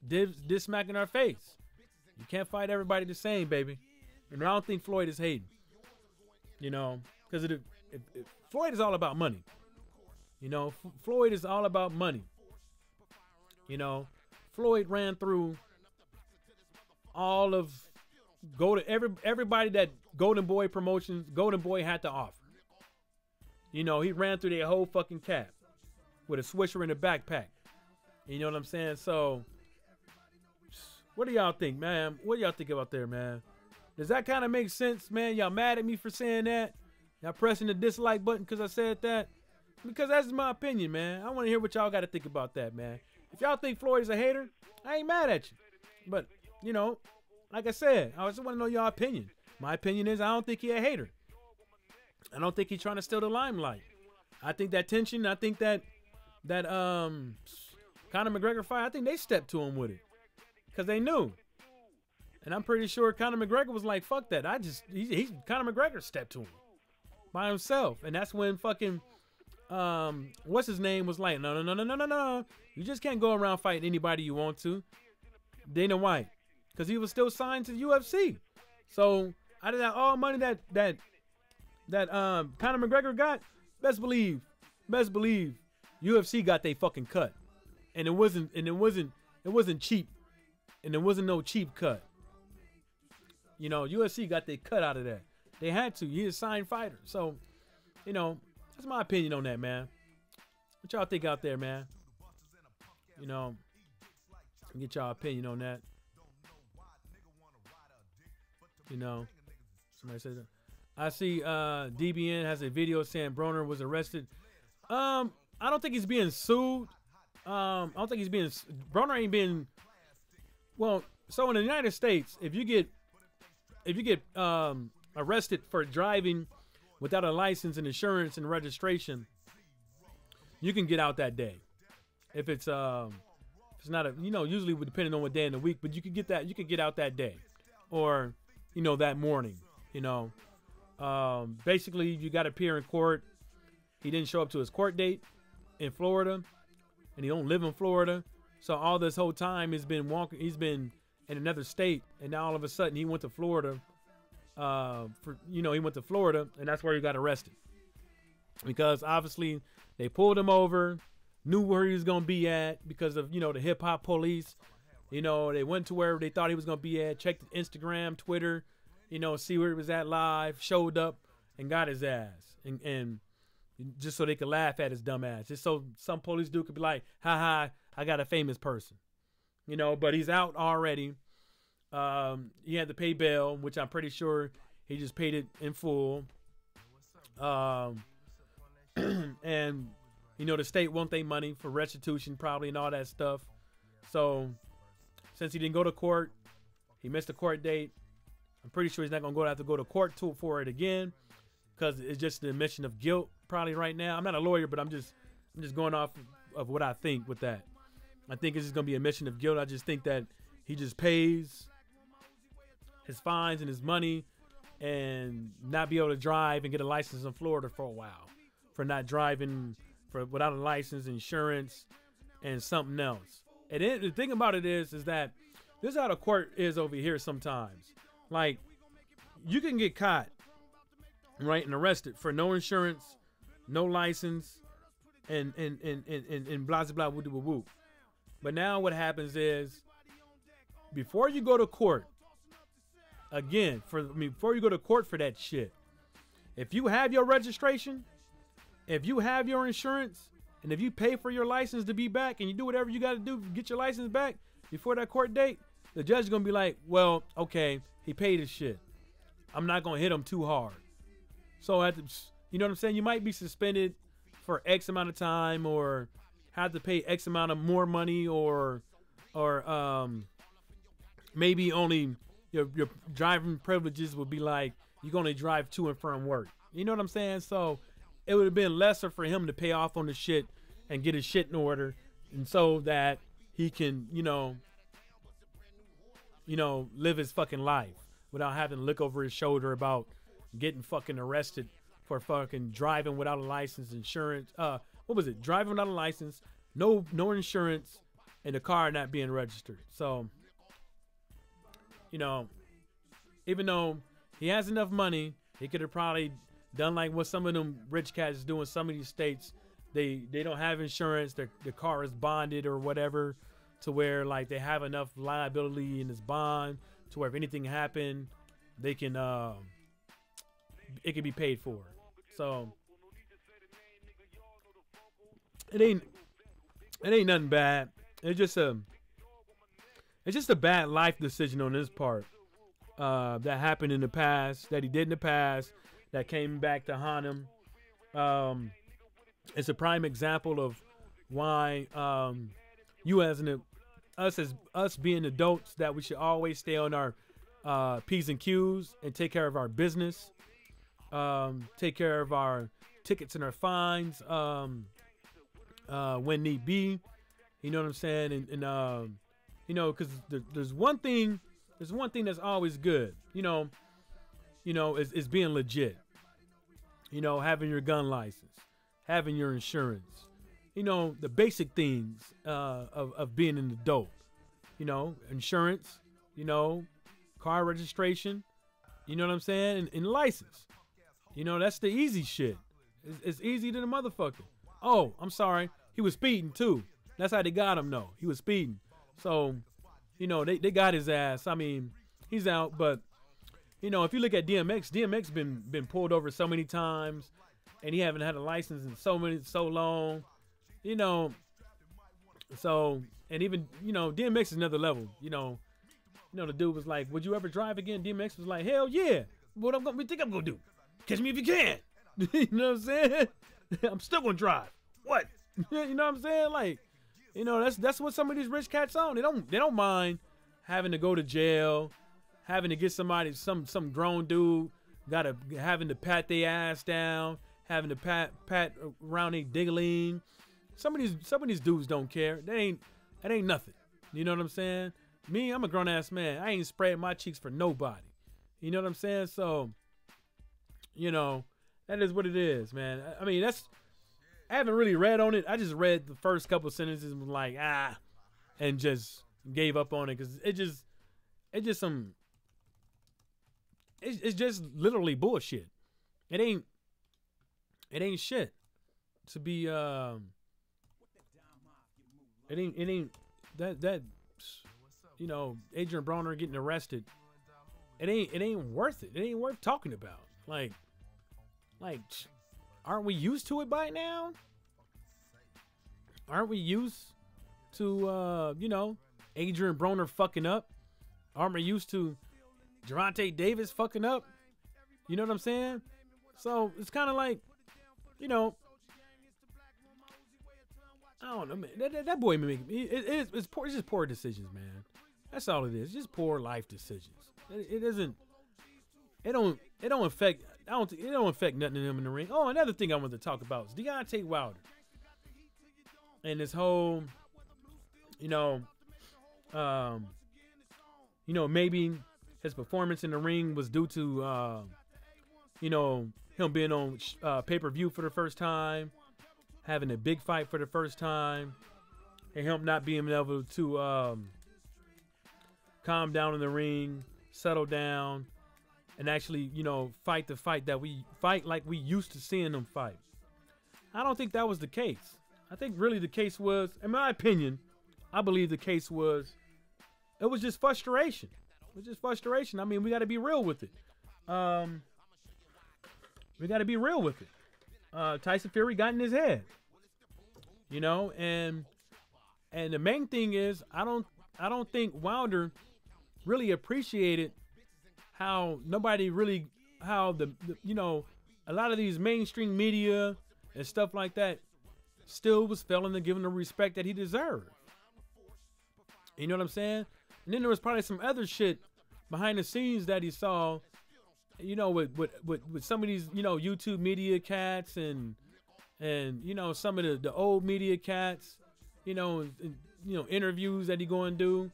this smack in our face. You can't fight everybody the same, baby. And I don't think Floyd is hating, you know, because Floyd is all about money. You know, Floyd is all about money. You know, Floyd ran through all of everybody that Golden Boy Promotions, Golden Boy had to offer. You know, he ran through their whole fucking cap with a swisher in the backpack. You know what I'm saying? So, what do y'all think, man? What do y'all think about there, man? Does that kind of make sense, man? Y'all mad at me for saying that? Y'all pressing the dislike button because I said that? Because that's my opinion, man. I want to hear what y'all got to think about that, man. If y'all think Floyd is a hater, I ain't mad at you. But, you know, like I said, I just want to know y'all opinion. My opinion is I don't think he a hater. I don't think he's trying to steal the limelight. I think that tension, I think that Conor McGregor fight, I think they stepped to him with it. Because they knew. And I'm pretty sure Conor McGregor was like, fuck that. Conor McGregor stepped to him by himself. And that's when fucking, what's his name was like, no. You just can't go around fighting anybody you want to. Dana White. Because he was still signed to the UFC. So, out of that all money that Conor McGregor got, best believe UFC got they fucking cut. And it wasn't cheap. And there wasn't no cheap cut. You know, UFC got their cut out of that. They had to. He's a signed fighter. So, you know, that's my opinion on that, man. What y'all think out there, man? You know, get y'all opinion on that. You know, somebody said that. I see DBN has a video saying Broner was arrested. I don't think he's being sued. I don't think he's being. Broner ain't being. Well, so in the United States, if you get arrested for driving without a license and insurance and registration, you can get out that day. If it's not a, you know, usually depending on what day in the week, but you could get that. You could get out that day, or, you know, that morning. You know, basically you got to appear in court. He didn't show up to his court date in Florida, and he don't live in Florida. So all this whole time he's been in another state, and now all of a sudden he went to Florida for he went to Florida, and that's where he got arrested. Because obviously they pulled him over, knew where he was gonna be at because of the hip hop police. They went to where they thought he was gonna be at, checked Instagram, Twitter, see where he was at live, showed up and got his ass, and just so they could laugh at his dumb ass, just so some police dude could be like, ha ha, I got a famous person, but he's out already. He had to pay bail, which I'm pretty sure he just paid it in full. And the state want their money for restitution probably and all that stuff. So since he didn't go to court, he missed a court date. I'm pretty sure he's not gonna have to go to court for it again, because it's just an admission of guilt probably right now. I'm not a lawyer, but I'm just going off of what I think with that. I think it's just gonna be admission of guilt. I just think that he just pays his fines and his money and not be able to drive and get a license in Florida for a while, for not driving without a license, insurance, and something else. And then the thing about it is that this is how the court is over here sometimes. Like, you can get caught, right, and arrested for no insurance, no license, and blah, blah, whoop, whoop, whoop. But now what happens is, before you go to court, again, before you go to court for that shit, if you have your registration, if you have your insurance, and if you pay for your license to be back, and you do whatever you got to do to get your license back before that court date, the judge is going to be like, well, okay, he paid his shit. I'm not going to hit him too hard. So, you know what I'm saying? You might be suspended for X amount of time, or have to pay X amount of more money, or maybe only your driving privileges would be like, you're going to drive to and from work. You know what I'm saying? So it would have been lesser for him to pay off on the shit and get his shit in order, and so that he can, live his fucking life without having to look over his shoulder about getting fucking arrested for fucking driving without a license, insurance. What was it? Driving without a license, no insurance, and the car not being registered. So, even though he has enough money, he could have probably done like what some of them rich cats do in some of these states. They don't have insurance. The car is bonded or whatever, to where like they have enough liability in this bond to where if anything happened, they can it can be paid for. So it ain't nothing bad. It's just a bad life decision on his part that happened in the past, that he did in the past, that came back to haunt him. It's a prime example of why us being adults, that we should always stay on our P's and Q's and take care of our business, take care of our tickets and our fines when need be. You know what I'm saying? And because there's one thing that's always good. Is being legit. Having your gun license, having your insurance, the basic things of being an adult, insurance, car registration, you know what I'm saying? And license, that's the easy shit. It's easy to the motherfucker. Oh, I'm sorry. He was speeding too. That's how they got him, though. He was speeding. So, they got his ass. I mean, he's out, but if you look at DMX been pulled over so many times, and he haven't had a license in so long, So, and even DMX is another level. The dude was like, "Would you ever drive again?" DMX was like, "Hell yeah! What think I'm gonna do? Catch me if you can." You know what I'm saying? I'm still gonna drive. What? You know what I'm saying? Like, that's what some of these rich cats on. They don't mind having to go to jail, having to get some grown dude having to pat their ass down, having to pat around their diggling. Some of these dudes don't care. That ain't nothing. You know what I'm saying? Me, I'm a grown ass man. I ain't spraying my cheeks for nobody. You know what I'm saying? So, that is what it is, man. I mean, I haven't really read on it. I just read the first couple sentences and was like, and just gave up on it, because it just it's just literally bullshit. It ain't shit to be it ain't that you know, Adrian Broner getting arrested. It ain't worth it. It ain't worth talking about. Like aren't we used to it by now? Aren't we used to you know, Adrian Broner fucking up? Aren't we used to Gervonta Davis fucking up? You know what I'm saying? So it's kind of like, you know, I don't know, man. That boy it's poor. It's just poor decisions, man. That's all it is. Just poor life decisions. It don't affect. It don't affect nothing in him in the ring. Oh, another thing I wanted to talk about is Deontay Wilder and this whole, you know, maybe his performance in the ring was due to, you know, him being on pay-per-view for the first time, having a big fight for the first time, and him not being able to calm down in the ring, settle down, and actually, you know, fight the fight that we fight like we used to seeing them fight. I don't think that was the case. I think really the case was, in my opinion, I believe the case was, it was just frustration. It was just frustration. I mean, we got to be real with it. We got to be real with it. Tyson Fury got in his head, you know, and the main thing is, I don't think Wilder really appreciated how nobody really, how the you know, a lot of these mainstream media and stuff like that still was failing to give him the respect that he deserved. You know what I'm saying? And then there was probably some other shit behind the scenes that he saw, you know, with some of these, you know, YouTube media cats and you know, some of the old media cats, you know, interviews that he go and do.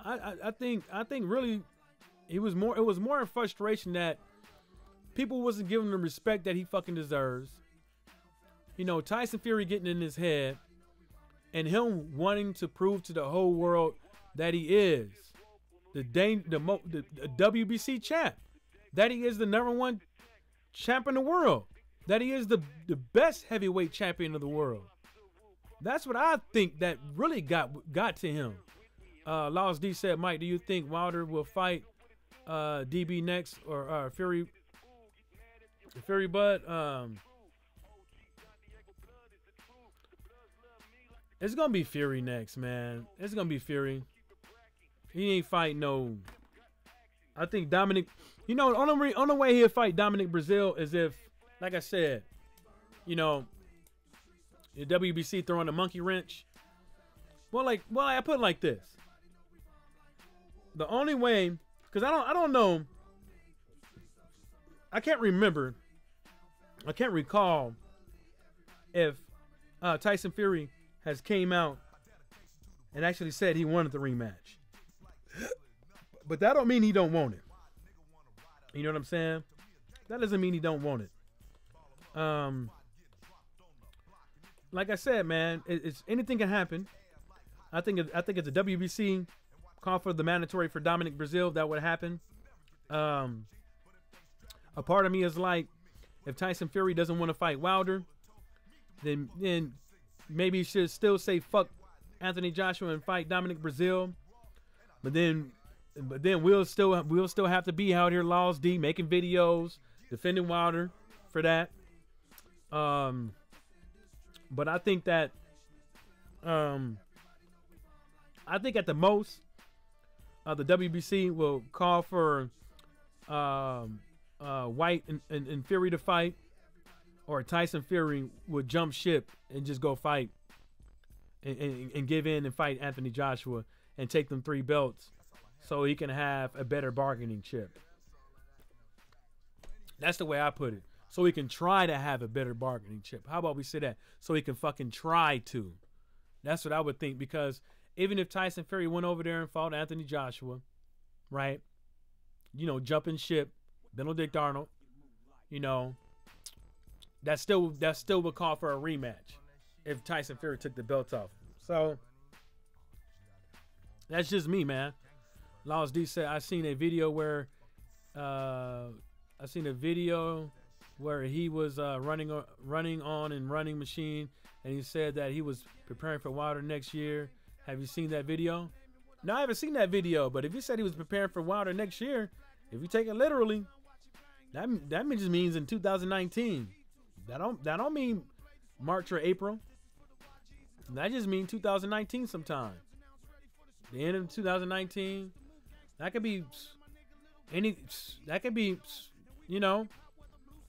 I think really it was more in frustration that people wasn't giving him the respect that he fucking deserves. You know, Tyson Fury getting in his head and him wanting to prove to the whole world that he is the WBC champ, that he is the #1 champ in the world, that he is the best heavyweight champion of the world. That's what I think that really got to him. Laws D said, Mike, do you think Wilder will fight DB next or Fury Bud? It's gonna be Fury next, man. It's gonna be Fury. He ain't fighting no. I think Dominic. You know, on the way he'll fight Dominic Brazil is if, like I said, you know, the WBC throwing a monkey wrench. Well, I put it like this. The only way, because I don't know. I can't remember. I can't recall if Tyson Fury has came out and actually said he wanted the rematch. But that don't mean he don't want it. You know what I'm saying? That doesn't mean he don't want it. Like I said, man, it's anything can happen. I think it's a WBC call for the mandatory for Dominic Brazil. That would happen. A part of me is like, if Tyson Fury doesn't want to fight Wilder, then maybe he should still say fuck Anthony Joshua and fight Dominic Brazil. But then we'll still have to be out here, Laws D, making videos defending Wilder for that. But I think that at the most the WBC will call for White and Fury to fight, or Tyson Fury would jump ship and just go fight and give in and fight Anthony Joshua and take them 3 belts so he can have a better bargaining chip. That's the way I put it. So he can try to have a better bargaining chip. How about we say that? So he can fucking try to. That's what I would think, because even if Tyson Fury went over there and fought Anthony Joshua, right? You know, jumping ship, Benedict Arnold, you know, that still would call for a rematch if Tyson Fury took the belt off. So that's just me, man. Laws D said, I seen a video where I seen a video where he was running on and running machine, and he said that he was preparing for Wilder next year. Have you seen that video? No, I haven't seen that video. But if he said he was preparing for Wilder next year, if you take it literally, that just means in 2019. That don't mean March or April. That just means 2019 sometime. The end of 2019. That could be any. That could be, you know.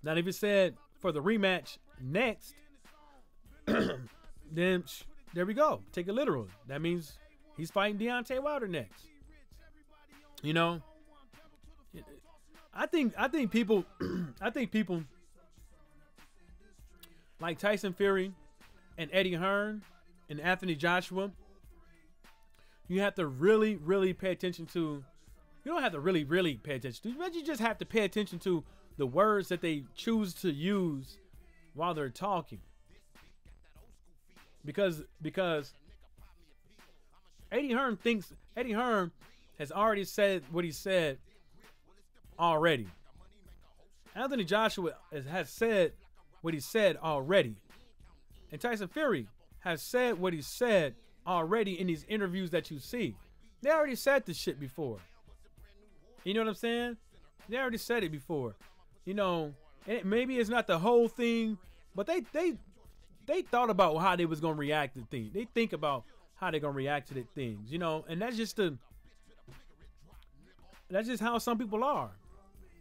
Now if it said for the rematch next, then there we go. Take it literal. That means he's fighting Deontay Wilder next. You know. I think people like Tyson Fury and Eddie Hearn and Anthony Joshua, you have to really, really pay attention to. You don't have to really, really pay attention to, but you just have to pay attention to the words that they choose to use while they're talking. Because Eddie Hearn has already said what he said already. Anthony Joshua has said what he said already. And Tyson Fury has said what he said already in these interviews that you see. They already said this shit before. You know what I'm saying? They already said it before. You know, maybe it's not the whole thing, but they thought about how they was gonna react to things. They think about how they're gonna react to the things, you know, and that's just how some people are.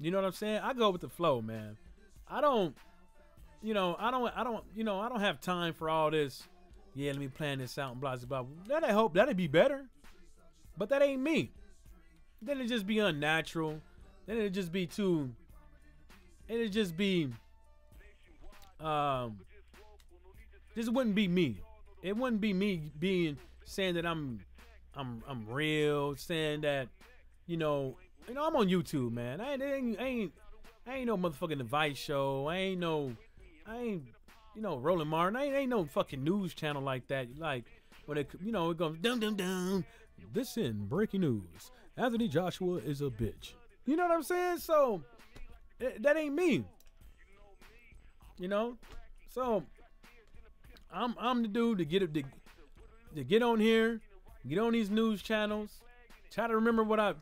You know what I'm saying? I go with the flow, man. I don't have time for all this. Yeah, let me plan this out and blah blah blah. I hope that'd be better, but that ain't me. Then it'd just be unnatural. Then it'd just be too. It'd just be. This wouldn't be me. It wouldn't be me saying that I'm real, saying that, you know, I'm on YouTube, man. I ain't no motherfucking advice show. I ain't Roland Martin. I ain't no fucking news channel like that. Like when it goes dum dum dum. This in breaking news: Anthony Joshua is a bitch. You know what I'm saying? So that ain't me. You know, so I'm the dude to get on here, get on these news channels. Try to remember what I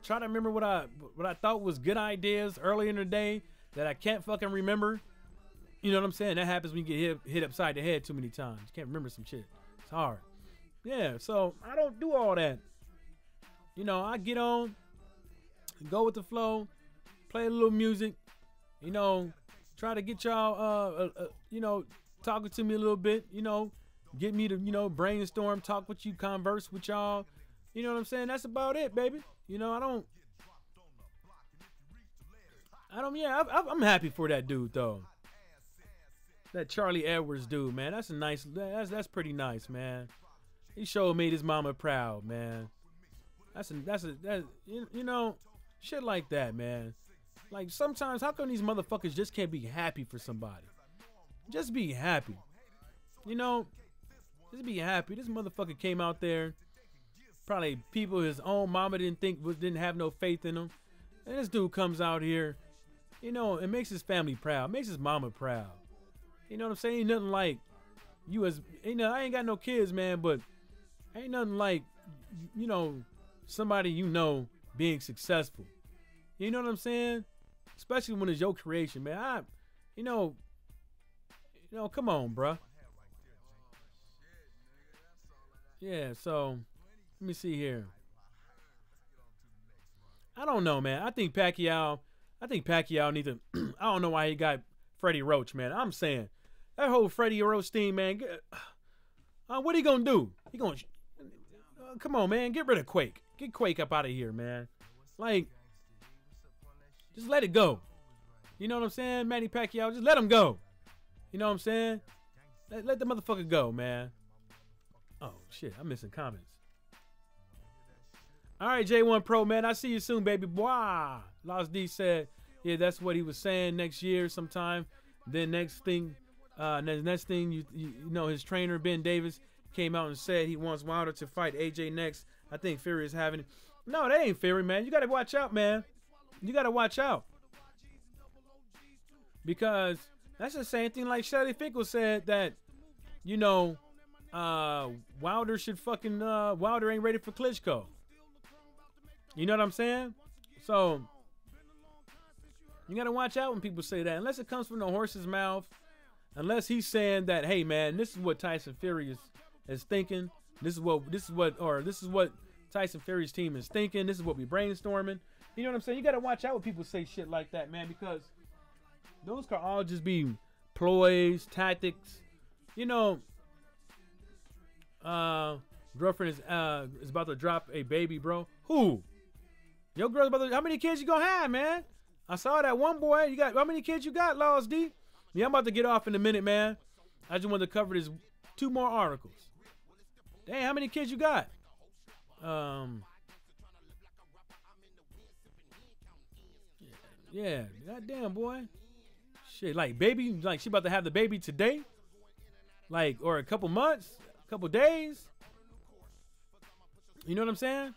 thought was good ideas earlier in the day that I can't fucking remember. You know what I'm saying? That happens when you get hit upside the head too many times. You can't remember some shit. It's hard. Yeah, so I don't do all that. You know, I get on, go with the flow, play a little music, you know, try to get y'all, talking to me a little bit, you know, get me to, brainstorm, talk with you, converse with y'all. You know what I'm saying? That's about it, baby. You know, I'm happy for that dude, though. That Charlie Edwards dude, man. That's pretty nice, man. He showed made his mama proud, man. Shit like that, man. Like sometimes, how come these motherfuckers just can't be happy for somebody? Just be happy. You know, just be happy. This motherfucker came out there. Probably people his own mama didn't have no faith in him. And this dude comes out here, you know, and makes his family proud, makes his mama proud. You know what I'm saying? Ain't nothing like you as, I ain't got no kids, man, but ain't nothing like, somebody being successful. You know what I'm saying? Especially when it's your creation, man. Come on, bruh. Yeah, so let me see here. I don't know, man. I think Pacquiao needs to. I don't know why he got Freddie Roach, man. I'm saying that whole Freddie Roach thing, man. What he gonna do? He gonna come on, man. Get rid of Quake. Get Quake up out of here, man. Like, just let it go. You know what I'm saying, Manny Pacquiao? Just let him go. You know what I'm saying? Let the motherfucker go, man. Oh shit, I'm missing comments. All right, J1 Pro, man. I see you soon, baby. Wow. Lost D said, yeah, that's what he was saying next year sometime. Then next thing, his trainer, Ben Davis, came out and said he wants Wilder to fight AJ next. I think Fury is having it. No, that ain't Fury, man. You got to watch out, man. You got to watch out. Because that's the same thing like Shelly Finkel said that, you know, Wilder should fucking Wilder ain't ready for Klitschko. You know what I'm saying? So you gotta watch out when people say that, unless it comes from the horse's mouth. Unless he's saying that, hey man, this is what Tyson Fury is thinking. This is what Tyson Fury's team is thinking. This is what we brainstorming. You know what I'm saying? You gotta watch out when people say shit like that, man, because those can all just be ploys, tactics. You know, girlfriend is about to drop a baby, bro. Who? Your girl's about to. How many kids you gonna have, man? I saw that one boy. You got how many kids you got, Laws D? Yeah, I'm about to get off in a minute, man. I just wanted to cover this 2 more articles. Damn, how many kids you got? Yeah, goddamn boy. Shit, like baby, like she about to have the baby today? Like, or a couple months, a couple days? You know what I'm saying?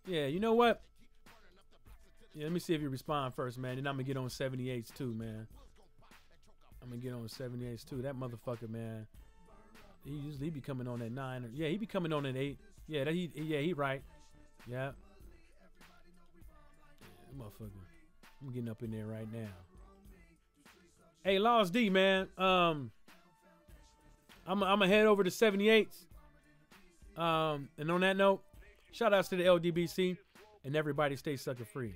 Yeah, you know what? Yeah, let me see if you respond first, man. Then I'm gonna get on 78s too, man. I'm gonna get on 78s too. That motherfucker, man. He be coming on at 9. Or, yeah, he be coming on at 8. Yeah, he right. Yeah. That motherfucker. I'm getting up in there right now. Hey, Laws D, man. I'm gonna head over to 78s. And on that note, shout outs to the LDBC and everybody stay sucker free.